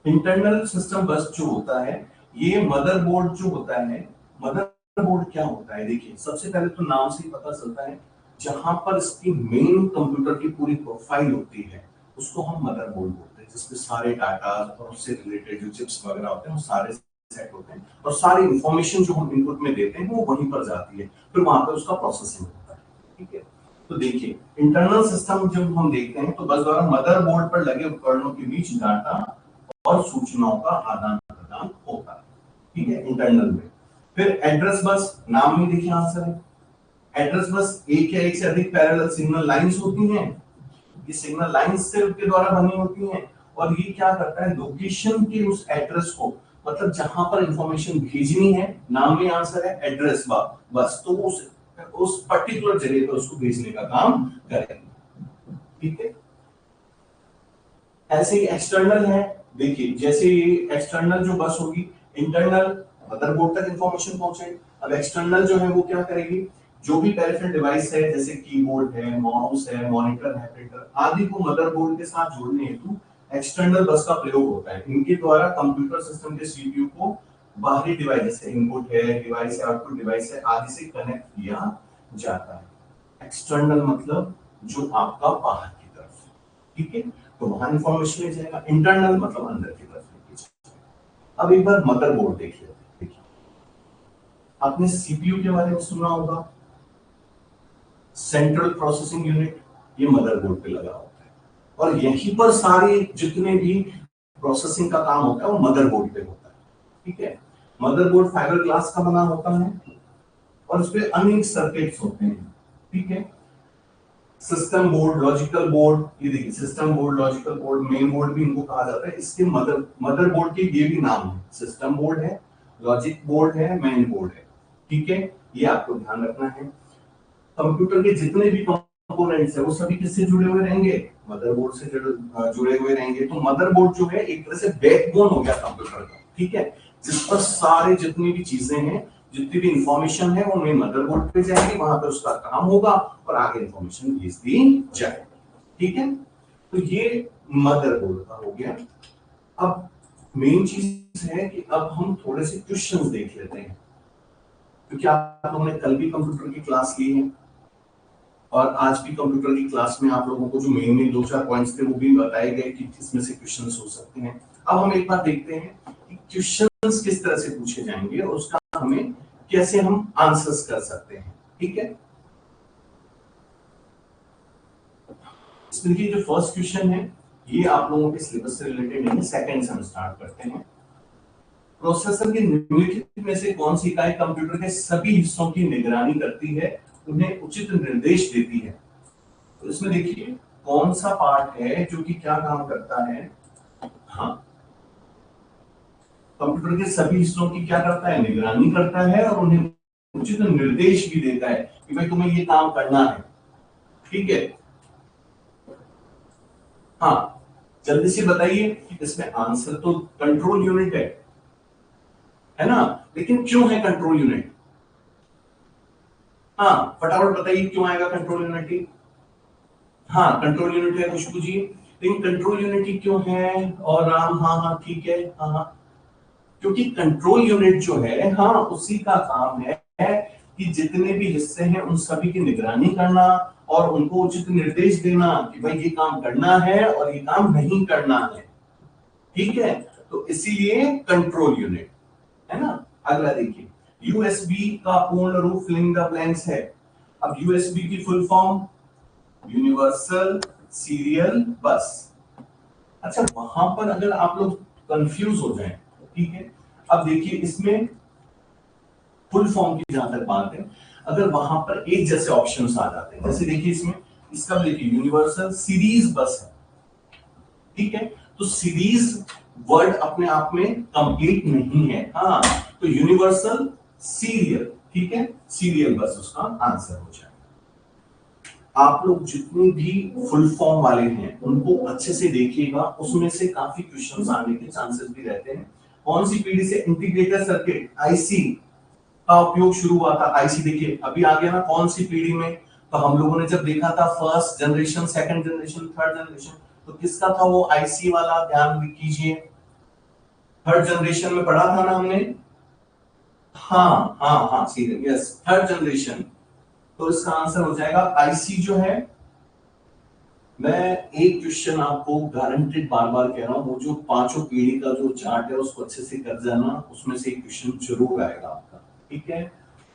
Speaker 1: इंटरनल सिस्टम बस जो होता है, ये मदरबोर्ड जो होता है, मदरबोर्ड क्या होता है, देखिए सबसे पहले तो नाम से ही पता चलता है, जहां पर इसकी मेन कंप्यूटर की पूरी प्रोफाइल होती है उसको हम मदरबोर्ड बोलते हैं, जिसमें सारे डाटा और उससे रिलेटेड जो चिप्स वगैरह होते हैं वो सारे सेट होते हैं और सारी इंफॉर्मेशन जो हम इनपुट में देते हैं वो वहीं पर जाती है, फिर वहां पर उसका प्रोसेसिंग होता है, ठीक है। तो देखिए इंटरनल सिस्टम जब हम देखते हैं तो बस द्वारा मदरबोर्ड पर लगे उपकरणों के बीच डाटा और सूचनाओं का आदान प्रदान होता है, ठीक है, इंटरनल में। फिर एड्रेस बस, नाम में देखिए आंसर है, एड्रेस बस एक या एक से अधिक पैरेलल सिग्नल लाइंस होती हैं, ये सिग्नल लाइंस से के द्वारा बनी होती हैं और ये क्या करता है, लोकेशन के उस एड्रेस को, मतलब जहां पर इंफॉर्मेशन भेजनी है, नाम में आंसर है एड्रेस बस, तो उस पर्टिकुलर जगह पर उसको भेजने का काम करेंगे, ठीक है। ऐसे ही एक्सटर्नल है, देखिए जैसे ये एक्सटर्नल जो बस होगी, इंटरनल मदरबोर्ड तक इंफॉर्मेशन पहुंचे, अब एक्सटर्नल जो है वो क्या करेगी, जो भी पेरिफेरल डिवाइस है जैसे कीबोर्ड है, माउस है, मॉनिटर है, प्रिंटर आदि को मदरबोर्ड के साथ जोड़ने हेतु एक्सटर्नल बस का प्रयोग होता है। इनके द्वारा कंप्यूटर सिस्टम के सीपीयू को बाहरी डिवाइस जैसे इनपुट है, डिवाइस है, आउटपुट डिवाइस है आदि से कनेक्ट किया जाता है। एक्सटर्नल मतलब जो आपका बाहर की तरफ, ठीक है, तो वहां इंफॉर्मेशन ले जाएगा। इंटरनल मतलब अंदर की तरफ लेके जाएगा। अब एक बार मदरबोर्ड देख लेते हैं। देखिए, आपने सीपीयू के बारे में सुना होगा, सेंट्रल प्रोसेसिंग यूनिट, ये मदरबोर्ड पे लगा होता है और यहीं पर सारे जितने भी प्रोसेसिंग का काम होता है वो मदरबोर्ड पे होता है, ठीक है। मदरबोर्ड फाइबर ग्लास का बना होता है और उसपे अनेक सर्किट्स होते हैं, ठीक है। सिस्टम बोर्ड, लॉजिकल बोर्ड, ये देखिए system board, logical board, main board भी इनको कहा जाता है। इसके मदरबोर्ड के ये भी नाम है, सिस्टम बोर्ड है, लॉजिक बोर्ड है, मेन बोर्ड है, ठीक है, ये आपको ध्यान रखना है। कंप्यूटर के जितने भी कंपोनेंट्स है वो सभी किससे जुड़े हुए रहेंगे, मदरबोर्ड से जुड़े हुए रहेंगे। तो मदरबोर्ड जो है एक तरह से बैकबोन हो गया कंप्यूटर का, ठीक है, जिस पर सारे जितनी भी चीजें हैं, जितनी भी इंफॉर्मेशन है वो मेन मदरबोर्ड पे जाएगी, वहां पर उसका काम होगा और आगे इंफॉर्मेशन भेज दी जाएगी, ठीक है। तो ये मदरबोर्ड का हो गया। अब मेन चीज है कि अब हम थोड़े से क्वेश्चंस देख लेते हैं, क्योंकि आप लोगों ने कल भी कंप्यूटर की क्लास ली है और आज भी कंप्यूटर की क्लास में आप लोगों को जो मेन 2-4 पॉइंट्स थे वो भी बताए गए कि इसमें से क्वेश्चंस हो सकते हैं। अब हम एक बार देखते हैं कि क्वेश्चंस किस तरह से पूछे जाएंगे और उसका हमें कैसे हम आंसर्स कर सकते हैं। ठीक है, इसमें जो फर्स्ट क्वेश्चन है ये आप लोगों के सिलेबस से रिलेटेड नहीं है, सेकंड से हम स्टार्ट करते हैं। प्रोसेसर के निम्नलिखित में से कौन सी इकाई कंप्यूटर के सभी हिस्सों की निगरानी करती है, उन्हें उचित निर्देश देती है? तो इसमें देखिए कौन सा पार्ट है जो कि क्या काम करता है। हाँ, कंप्यूटर के सभी हिस्सों की क्या करता है, निगरानी करता है और उन्हें उचित निर्देश भी देता है कि भाई तुम्हें ये काम करना है। ठीक है, हाँ जल्दी से बताइए, इसमें आंसर तो कंट्रोल यूनिट है ना, लेकिन क्यों है कंट्रोल यूनिट? हाँ फटाफट बताइए क्यों आएगा कंट्रोल यूनिट? हाँ कंट्रोल यूनिट है खुशबू जी, लेकिन कंट्रोल यूनिट क्यों है? और राम हाँ हाँ ठीक है, हाँ हाँ क्योंकि कंट्रोल यूनिट जो है हाँ उसी का काम है कि जितने भी हिस्से हैं उन सभी की निगरानी करना और उनको उचित निर्देश देना कि भाई ये काम करना है और ये काम नहीं करना है। ठीक है, तो इसीलिए कंट्रोल यूनिट है ना। अगला देखिए, यूएसबी का पूर्ण रूप फिल इन द ब्लैंक्स है। अब यूएसबी की फुल फॉर्म यूनिवर्सल सीरियल बस। अच्छा वहां पर अगर आप लोग कंफ्यूज हो जाएं, ठीक है, अब देखिए इसमें फुल फॉर्म की जहां तक बात है, अगर वहां पर एक जैसे ऑप्शंस आ जाते हैं, जैसे देखिए इसमें इसका देखिए यूनिवर्सल सीरीज बस है। ठीक है, तो सीरीज वर्ड अपने आप में कंप्लीट नहीं है। हाँ तो यूनिवर्सल सीरियल, ठीक है, सीरियल बस उसका आंसर हो जाएगा। आप लोग जितने भी फुल फॉर्म वाले हैं उनको अच्छे से देखिएगा, उसमें से काफी क्वेश्चंस आने के चांसेस भी रहते हैं। कौन सी पीढ़ी से इंटीग्रेटेड सर्किट आईसी का उपयोग शुरू हुआ था? आईसी देखिए अभी आ गया ना, कौन सी पीढ़ी में? तो हम लोगों ने जब देखा था first generation, second generation, third generation, तो किसका था वो आईसी वाला? ध्यान कीजिए, थर्ड जनरेशन में पढ़ा था ना हमने। हाँ हाँ हाँ सीरियल, यस थर्ड जनरेशन। तो इसका आंसर हो जाएगा आईसी जो है। मैं एक क्वेश्चन आपको गारंटेड बार बार कह रहा हूं, वो जो पांचों पीढ़ी का जो चार्ट है उसको अच्छे से कर जाना, उसमें से एक क्वेश्चन जरूर आएगा आपका। ठीक है,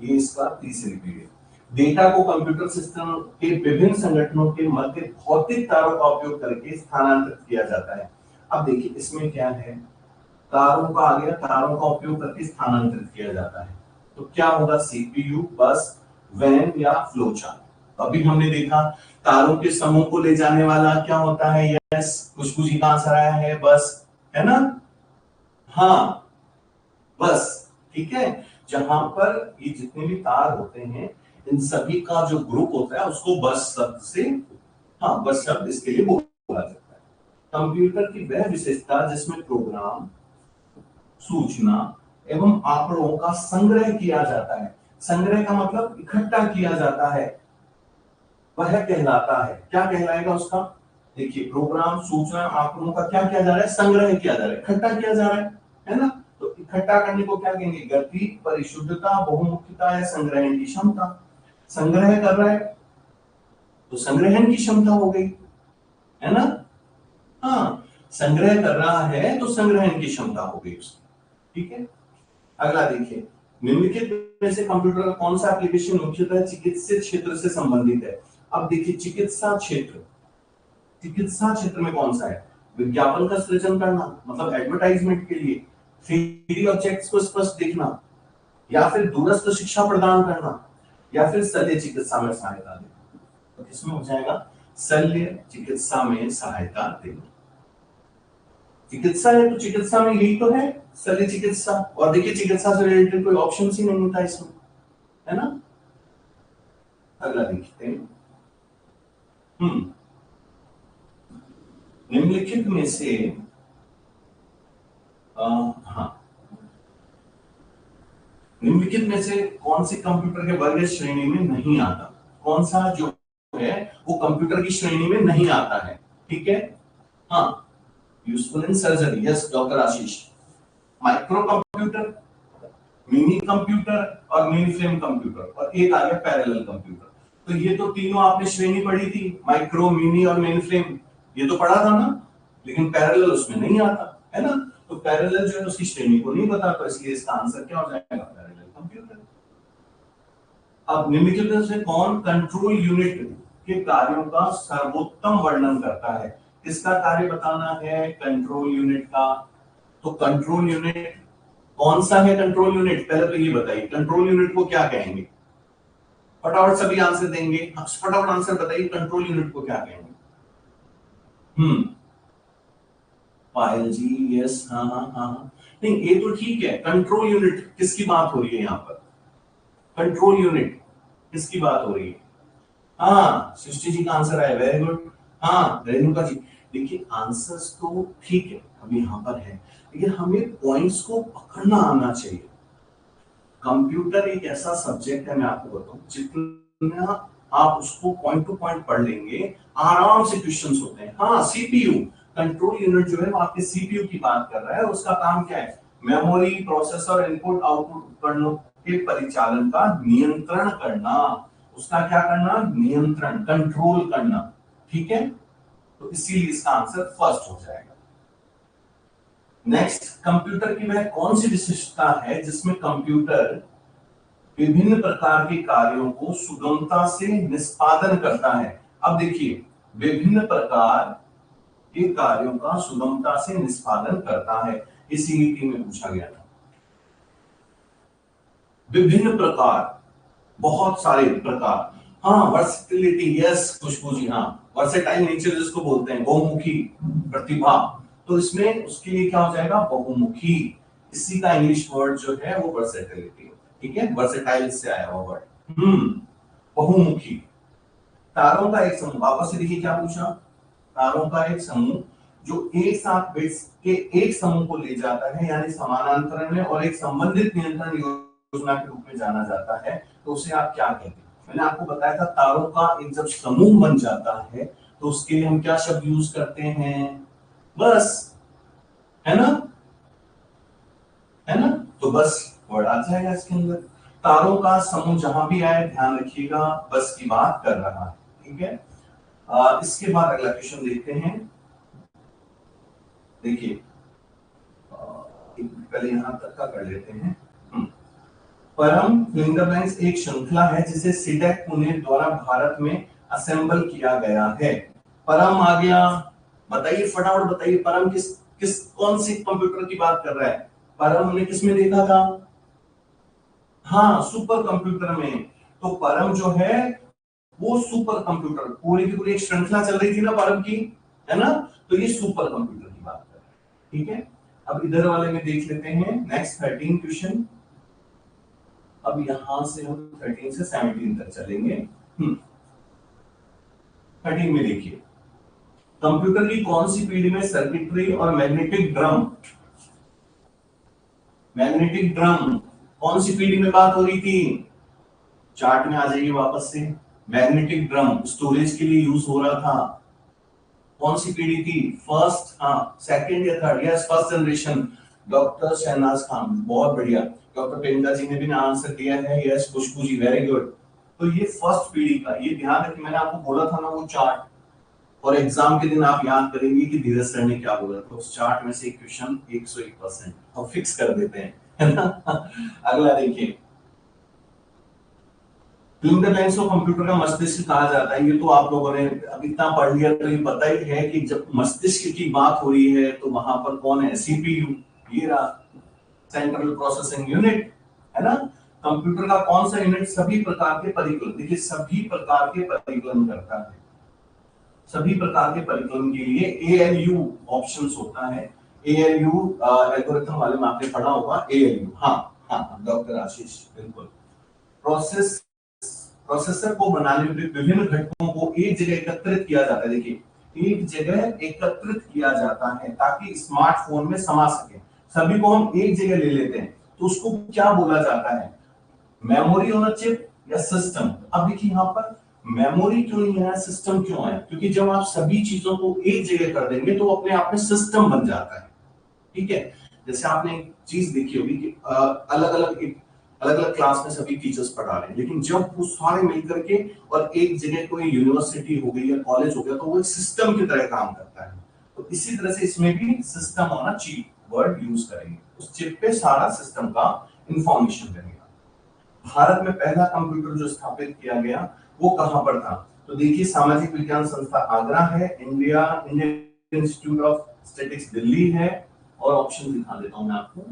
Speaker 1: ये इसका तीसरी पीढ़ी। डेटा को कंप्यूटर सिस्टम के विभिन्न संगठनों के मध्य भौतिक तारों का उपयोग करके स्थानांतरित किया जाता है। अब देखिए इसमें क्या है, तारों का आ गया, तारों का उपयोग करके स्थानांतरित किया जाता है, तो क्या होगा? सीपीयू, बस, वैन या फ्लो चार्ट। अभी हमने देखा तारों के समूह को ले जाने वाला क्या होता है? यस, खुशबू जी का आंसर आया है बस, है ना। हाँ बस, ठीक है, जहां पर ये जितने भी तार होते हैं इन सभी का जो ग्रुप होता है उसको बस शब्द से, हाँ बस शब्द इसके लिए बोला जाता है। कंप्यूटर की वह विशेषता जिसमें प्रोग्राम, सूचना एवं आंकड़ों का संग्रह किया जाता है। संग्रह का मतलब इकट्ठा किया जाता है, वह कहलाता है, क्या कहलाएगा उसका? देखिए प्रोग्राम, सूचना, आंकड़ों का क्या किया जा रहा है? संग्रह किया जा रहा है, इकट्ठा किया जा रहा है ना। तो इकट्ठा करने को क्या कहेंगे? गति, परिशुद्धता, बहुमुखिता या संग्रहण की क्षमता। संग्रह कर रहा है तो संग्रहण की क्षमता हो गई, है ना। हाँ संग्रह कर रहा है तो संग्रहण की क्षमता हो गई उसकी। ठीक है, अगला देखिए, निम्नलिखित में से कंप्यूटर का कौन सा एप्लीकेशन मुख्यतः चिकित्सा क्षेत्र से संबंधित है? अब देखिए चिकित्सा क्षेत्र, चिकित्सा क्षेत्र में कौन सा है? विज्ञापन का सृजन करना, मतलब एडवर्टाइजमेंट के लिए, 3D ऑब्जेक्ट्स को स्पष्ट देखना, या फिर दूरस्थ शिक्षा प्रदान करना, या फिर शल्य चिकित्सा में सहायता देना। तो इसमें हो जाएगा शल्य चिकित्सा में सहायता देना। चिकित्सा है तो चिकित्सा में यही तो है, शल्य चिकित्सा। और देखिए चिकित्सा से रिलेटेड कोई ऑप्शन ही नहीं होता इसमें, है ना। अगला देखते हैं, निम्नलिखित में से हाँ, निम्नलिखित में से कौन से कंप्यूटर के वर्ग श्रेणी में नहीं आता? कौन सा जो है वो कंप्यूटर की श्रेणी में नहीं आता है? ठीक है, हाँ useful in surgery, yes doctor Ashish. Micro computer, mini computer और मिनी फ्रेम कंप्यूटर, और एक आ गया पैरेलल कंप्यूटर। तो ये तो तीनों आपने श्रेणी पढ़ी थी, माइक्रो, मिनी और मेन फ्रेम, ये तो पढ़ा था ना, लेकिन पैरेलल उसमें नहीं आता है ना। तो पैरेलल जो है उसकी श्रेणी को नहीं पता, तो इसलिए इसका आंसर क्या हो जाएगा, पैरेलल कंप्यूटर। अब निम्नलिखित से कौन कंट्रोल यूनिट के कार्यों का सर्वोत्तम वर्णन करता है? किसका कार्य बताना है, कंट्रोल यूनिट का। तो कंट्रोल यूनिट कौन सा है, कंट्रोल यूनिट पहले तो ये बताइए, कंट्रोल यूनिट को क्या कहेंगे? फटाफट सभी आंसर देंगे, फटाफट आंसर बताइए, कंट्रोल यूनिट को क्या कहेंगे? पायल जी, यस, हाँ हाँ हाँ हाँ। नहीं ये तो ठीक है, कंट्रोल यूनिट किसकी बात हो रही है यहाँ पर? कंट्रोल यूनिट किसकी बात हो रही है? हाँ, सृष्टि जी का आंसर है, वेरी गुड। हाँ रेणुका जी, देखिए आंसर्स तो ठीक है अभी यहाँ पर है, लेकिन हमें पॉइंट्स को पकड़ना आना चाहिए। कंप्यूटर एक ऐसा सब्जेक्ट है, मैं आपको बताऊं, जितना आप उसको पॉइंट टू पॉइंट पढ़ लेंगे, आराम से क्वेश्चंस होते हैं। हाँ सीपीयू, कंट्रोल यूनिट जो है वो आपके सीपीयू की बात कर रहा है, उसका काम क्या है, मेमोरी, प्रोसेसर, इनपुट आउटपुट उपकरणों के परिचालन का नियंत्रण करना। उसका क्या करना, नियंत्रण, कंट्रोल करना, ठीक है। तो इसीलिए इसका आंसर फर्स्ट हो जाएगा। नेक्स्ट, कंप्यूटर की वह कौन सी विशिष्टता है जिसमें कंप्यूटर विभिन्न प्रकार के कार्यों को सुगमता से निष्पादन करता है? अब देखिए, विभिन्न प्रकार के कार्यों का सुगमता से निष्पादन करता है, इसी में पूछा गया था। विभिन्न प्रकार, बहुत सारे प्रकार, हाँ वर्सेटिलिटी, यस खुशबू जी, हाँ वर्सेटाइल नेचर जिसको बोलते हैं, बहुमुखी प्रतिभा, तो इसमें उसके लिए क्या हो जाएगा, बहुमुखी। इसी का इंग्लिश वर्ड जो है वो वर्सेटिलिटी, ठीक है, वर्सेटाइल से आया हुआ वर्ड। बहुमुखी। तारों का एक समूह, वापस से देखिए क्या पूछा, तारों का एक समूह जो एक साथ बिट्स के एक समूह को ले जाता है, यानी समानांतर में, और एक संबंधित नियंत्रण योजना के रूप में जाना जाता है, तो उसे आप क्या कहते हैं? मैंने आपको बताया था, तारों का एक जब समूह बन जाता है तो उसके लिए हम क्या शब्द यूज करते हैं, बस, है ना, है ना, तो बस वर्ड आ जाएगा इसके अंदर। तारों का समूह जहां भी आए ध्यान रखिएगा, बस की बात कर रहा है, ठीक है। इसके बाद अगला क्वेश्चन देखते हैं। देखिए पहले यहां तक का कर लेते हैं। परम फिंगरलाइंस एक श्रृंखला है जिसे सीडेक पुणे द्वारा भारत में असेंबल किया गया है। परम आ गया, बताइए फटाफट बताइए, परम किस कौन सी कंप्यूटर की बात कर रहा है? परम हमने किस में देखा था? हाँ सुपर कंप्यूटर में। तो परम जो है वो सुपर कंप्यूटर, पूरी की पूरी एक श्रृंखला चल रही थी ना परम की, है ना, तो ये सुपर कंप्यूटर की बात कर रहा है, ठीक है। अब इधर वाले में देख लेते हैं, नेक्स्ट 13 क्वेश्चन। अब यहां से हम 13 से 17 तक चलेंगे। 13 में देखिए, कंप्यूटर की कौन सी पीढ़ी में सर्किटरी और मैग्नेटिक ड्रम कौन सी पीढ़ी में बात हो रही थी? चार्ट में आ जाइए वापस से। मैग्नेटिक ड्रम स्टोरेज के लिए यूज हो रहा था, कौन सी पीढ़ी थी? फर्स्ट, हाँ सेकंड या third? Yes first generation. Doctor Shahnaz Khan, बहुत बढ़िया। डॉक्टर प्रियंका जी ने भी आंसर दिया है, यस खुशबू जी, वेरी गुड। तो ये फर्स्ट पीढ़ी का, ये ध्यान रखिए, मैंने आपको बोला था ना वो चार्ट, और एग्जाम के दिन आप याद करेंगे कि धीरज सर ने क्या बोला था, उस चार्ट में से क्वेश्चन 101% हम फिक्स कर देते हैं, है ना। अगला देखिए, फिंगरलाइंस को कंप्यूटर का मस्तिष्क कहा जाता है। ये तो आप लोगों ने अब इतना पढ़ लिया तो ये पता ही है कि जब मस्तिष्क की बात हो रही है तो वहां पर कौन है? सीपीयू, ये रहा, सेंट्रल प्रोसेसिंग यूनिट, है ना। कंप्यूटर का कौन सा यूनिट सभी प्रकार के परिकलन, देखिए सभी प्रकार के परिकलन करता है, सभी प्रकार के परिकलन के लिए एएलयू ऑप्शंस होता है। एएलयू एल्गोरिथम वाले में आपने पढ़ा होगा, एएलयू, हाँ हाँ डॉक्टर आशीष, बिल्कुल। प्रोसेसर को बनाने में विभिन्न घटकों को एक जगह एकत्रित किया जाता है, देखिए एक जगह एकत्रित किया जाता है ताकि स्मार्टफोन में समा सके। सभी को हम एक जगह ले लेते हैं तो उसको क्या बोला जाता है? मेमोरी ऑन अ चिप या सिस्टम? अब देखिए यहाँ पर मेमोरी क्यों नहीं है, सिस्टम क्यों है? क्योंकि जब आप सभी चीजों को एक जगह कर देंगे तो अपने आप में सिस्टम बन जाता है, ठीक है। जैसे आपने एक चीज देखी होगी कि अलग अलग अलग अलग क्लास में सभी टीचर्स पढ़ा रहे हैं, लेकिन जब वो सारे मिलकर के और एक जगह कोई यूनिवर्सिटी हो गई या कॉलेज हो गया तो वो एक सिस्टम की तरह काम करता है। तो इसी तरह से इसमें भी सिस्टम होना, चिप वर्ड यूज करेंगे, उस चिप पे सारा सिस्टम का इंफॉर्मेशन रहेगा। भारत में पहला कंप्यूटर जो स्थापित किया गया वो कहां पर था? तो देखिए, सामाजिक विज्ञान संस्था आगरा है, Indian institute of statistics Delhi है, और ऑप्शन दिखा देता हूं मैं आपको,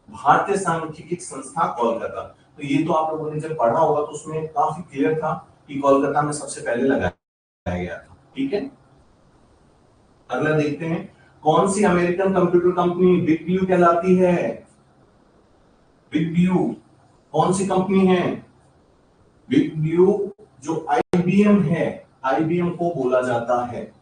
Speaker 1: भारतीय सांख्यिकी संस्था कोलकाता। तो ये तो आप लोगों ने जब पढ़ा होगा तो उसमें काफी क्लियर था कि कोलकाता में सबसे पहले लगाया गया था। ठीक है, अगला देखते हैं, कौन सी American computer company big blue कहलाती है? बिग ब्लू कौन सी कंपनी है? बिग ब्लू जो आईबीएम है, आईबीएम को बोला जाता है।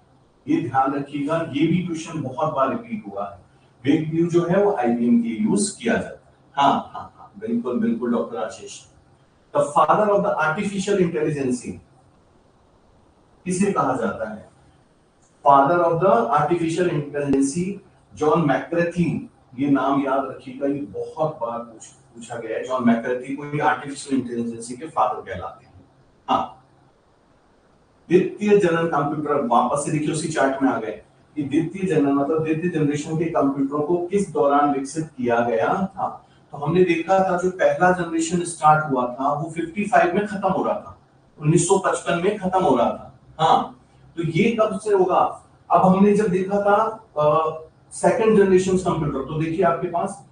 Speaker 1: ये ध्यान रखिएगा, ये भी क्वेश्चन बहुत बार रिपीट हुआ है। बिग ब्लू जो है वो आईबीएम के यूज किया जाता है। हाँ हाँ हाँ, बिल्कुल बिल्कुल doctor Ashish. The father of the artificial intelligence किसे कहा जाता है? Father of the artificial intelligence John McCarthy. ये नाम याद रखिएगा, ये बहुत बार पूछा गया है। जॉन मैककार्थी को ये आर्टिफिशियल इंटेलिजेंस के फादर कहलाते हैं। हाँ, द्वितीय जनरल कंप्यूटर, वापस से देखिए उसी चार्ट में आ गए कि द्वितीय जनरल मतलब द्वितीय जनरेशन के कंप्यूटरों को किस दौरान विकसित किया गया था? तो हमने देखा था जो पहला जनरेशन स्टार्ट हुआ था वो 55 में खत्म हो रहा था, 1955 में खत्म हो रहा था। हाँ, तो ये कब से होगा? अब हमने जब देखा था सेकंड जनरेशन कंप्यूटर, तो देखिए आपके पास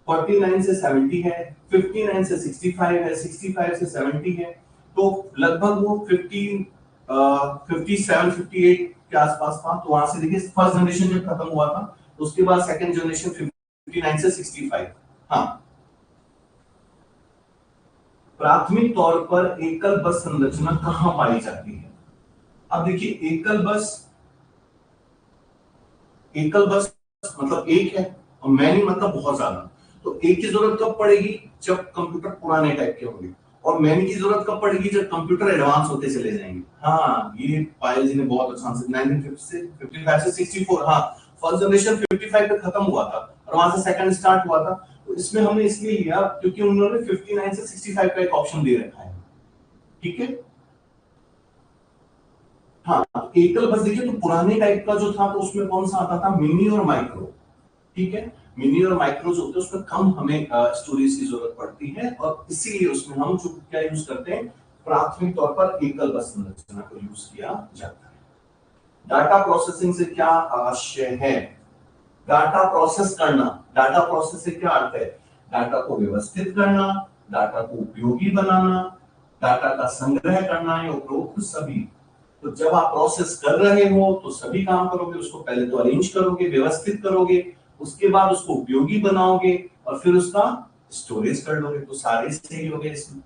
Speaker 1: 49 से 70 है, 59 से 65 है, 65 से 70 है, तो लगभग वो 57 58 के आसपास था। तो वहां से देखिए फर्स्ट जनरेशन जब खत्म हुआ था तो उसके बाद सेकंड जनरेशन 59 से 65। हाँ, प्राथमिक तौर पर एकल बस संरचना कहां पाई जाती है? अब देखिए, एकल बस मतलब एक है, और मैनी मतलब बहुत ज्यादा। तो एक की जरूरत कब पड़ेगी? जब कंप्यूटर पुराने टाइप के होंगे, और मैनी की जरूरत कब पड़ेगी? जब कंप्यूटर एडवांस होते चले जाएंगे। हाँ, ये पायल जी ने बहुत अच्छा आंसर, 1955 से 64। हाँ, फर्स्ट जनरेशन 55 पे खत्म हुआ था और वहां से सेकंड स्टार्ट हुआ था। तो इसमें हमने इसलिए लिया क्योंकि उन्होंने 59 से 65 का एक ऑप्शन दे रखा है। ठीक है, हाँ, एकल बस देखिए, तो पुराने टाइप का जो था तो उसमें कौन सा आता था? मिनी और माइक्रो। ठीक है, मिनी और माइक्रो जो होते हैं उसमें कम हमें स्टोरेज की जरूरत पड़ती है, और इसीलिए उसमें हम जो क्या यूज करते हैं, प्राथमिक तौर पर एकल बस संरचना को यूज किया जाता है। डाटा प्रोसेसिंग से क्या आशय है? डाटा प्रोसेस करना। डाटा प्रोसेस से क्या अर्थ है? डाटा को व्यवस्थित करना, डाटा को उपयोगी बनाना, डाटा का संग्रह करना है, उपरोक्त सभी। तो जब आप प्रोसेस कर रहे हो तो सभी काम करोगे, उसको पहले तो अरेंज करोगे, व्यवस्थित करोगे, उसके बाद उसको उपयोगी बनाओगे, और फिर उसका स्टोरेज कर लोगे। तो सारे सही हो गए इसमें,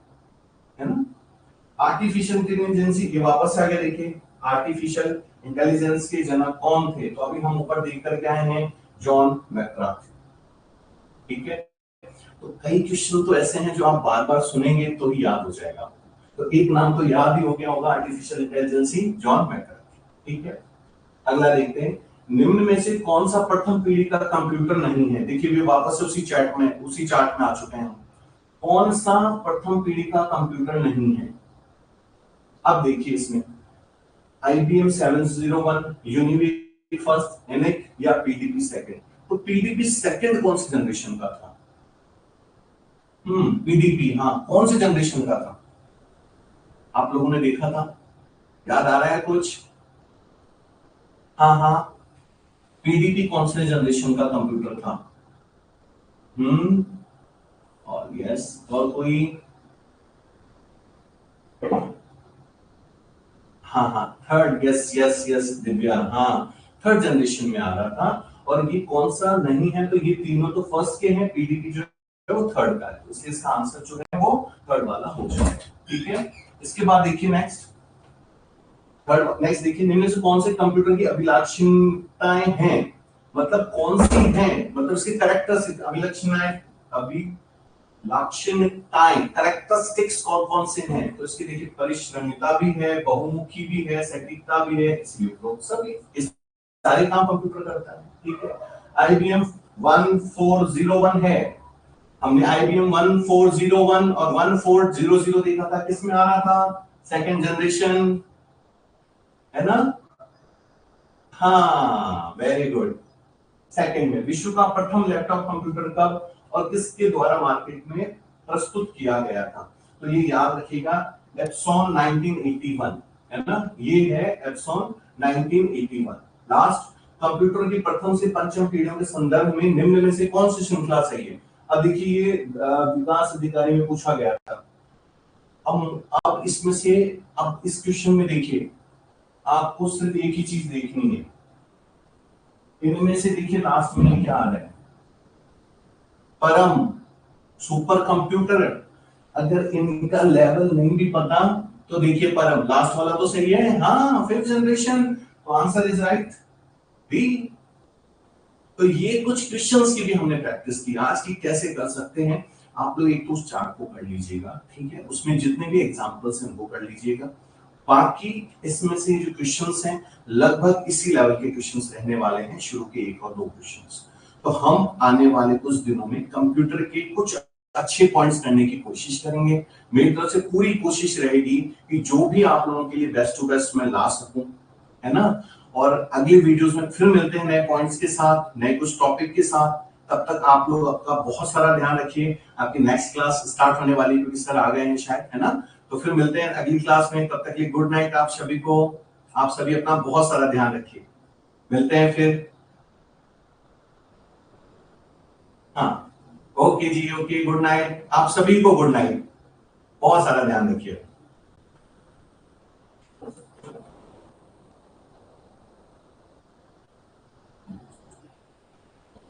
Speaker 1: है ना? आर्टिफिशियल इंटेलिजेंस, ये वापस आ गया। देखिए, आर्टिफिशियल इंटेलिजेंस के जनक कौन थे? तो अभी हम ऊपर देख कर आए हैं, जॉन मैककार्थी। ठीक है, तो कई क्वेश्चन तो ऐसे हैं जो आप बार बार सुनेंगे तो ही याद हो जाएगा। तो एक नाम तो याद ही हो गया होगा, आर्टिफिशियल इंटेलिजेंस, जॉन मैककार्थी। ठीक है, अगला देखते हैं, निम्न में से कौन सा प्रथम पीढ़ी का कंप्यूटर नहीं है? देखिए, वे वापस से उसी चार्ट में आ चुके हैं। कौन सा प्रथम पीढ़ी का कंप्यूटर नहीं है? अब देखिए इसमें IBM 701, यूनिवेक फर्स्ट, एनेक या PDP सेकंड। तो PDP सेकंड कौन सी जनरेशन का था? PDP, हाँ, कौन सी जनरेशन का था? आप लोगों ने देखा था, याद आ रहा है कुछ? हाँ हाँ, PDP कौन से जनरेशन का कंप्यूटर था? और यस, और कोई? हाँ हाँ, third, yes yes yes Divya, हाँ, थर्ड जनरेशन में आ रहा था। और ये कौन सा नहीं है? तो ये तीनों तो फर्स्ट के हैं, PDP जो है वो थर्ड का है, इसलिए इसका आंसर जो है वो थर्ड वाला हो जाएगा। ठीक है, इसके बाद देखिए नेक्स्ट देखिए, निम्न से कौन से कंप्यूटर की अभिलाषणीयताएं हैं? मतलब कौन सी हैं, मतलब इसके कैरेक्टरिस्टिक्स, लाक्षणिकताएं, कैरेक्टरिस्टिक्स कौन कौन से हैं? तो इसके देखिए, परिश्रमिता भी है, बहुमुखी भी है, सटीकता भी है, इसलिए उपरोक्त सभी। इस सारे काम कंप्यूटर करता है। ठीक है, IBM 1401 है। हमने IBM 1401 और 1400 देखा था, किसमें आ रहा था? सेकेंड जनरेशन, है ना? हाँ, वेरी गुड। सेकेंड में विश्व का प्रथम लैपटॉप कंप्यूटर कब और किसके द्वारा मार्केट में प्रस्तुत किया गया था? तो ये याद रखिएगा, एप्सॉन 1981, है ना? ये है एप्सॉन 1981। लास्ट, कंप्यूटर की प्रथम से पंचम पीढ़ियों के संदर्भ में निम्न में से कौन सी श्रृंखला सही है? अब देखिए, ये विकास अधिकारी में पूछा गया था। अब इसमें से, अब इस क्वेश्चन में देखिए, आपको सिर्फ एक ही चीज देखनी है। इनमें से देखिए लास्ट में क्या आ रहा है? परम, सुपर कंप्यूटर। अगर इनका लेवल नहीं भी पता तो देखिए परम, लास्ट वाला तो सही है, हाँ, फिफ्थ जनरेशन। तो आंसर इज राइट, बी। तो ये कुछ क्वेश्चंस की भी हमने प्रैक्टिस की आज की, कैसे कर सकते हैं आप लोग। एक तो उस चार्ट को कर लीजिएगा, ठीक है, उसमें जितने भी एग्जांपल्स हैं वो कर लीजिएगा। बाकी इसमें से जो क्वेश्चंस हैं लगभग इसी लेवल के क्वेश्चंस रहने वाले हैं, शुरू के 1 और 2 क्वेश्चंस। तो हम आने वाले कुछ दिनों में कंप्यूटर के कुछ अच्छे पॉइंट्स करने की कोशिश करेंगे। मेरी तरफ से पूरी कोशिश रहेगी कि जो भी आप लोगों के लिए बेस्ट टू बेस्ट मैं ला सकूं, है ना? और अगली वीडियोस में फिर मिलते हैं नए पॉइंट्स के साथ, नए कुछ टॉपिक के साथ। तब तक आप लोग आपका बहुत सारा ध्यान रखिए। आपकी नेक्स्ट क्लास स्टार्ट होने वाली है क्योंकि सर आ गए हैं शायद, है ना? तो फिर मिलते हैं अगली क्लास में, तब तक के लिए गुड नाइट आप सभी को। आप सभी अपना बहुत सारा ध्यान रखिए, मिलते हैं फिर। हाँ, ओके जी, ओके, गुड नाइट, आप सभी को गुड नाइट, बहुत सारा ध्यान रखिए।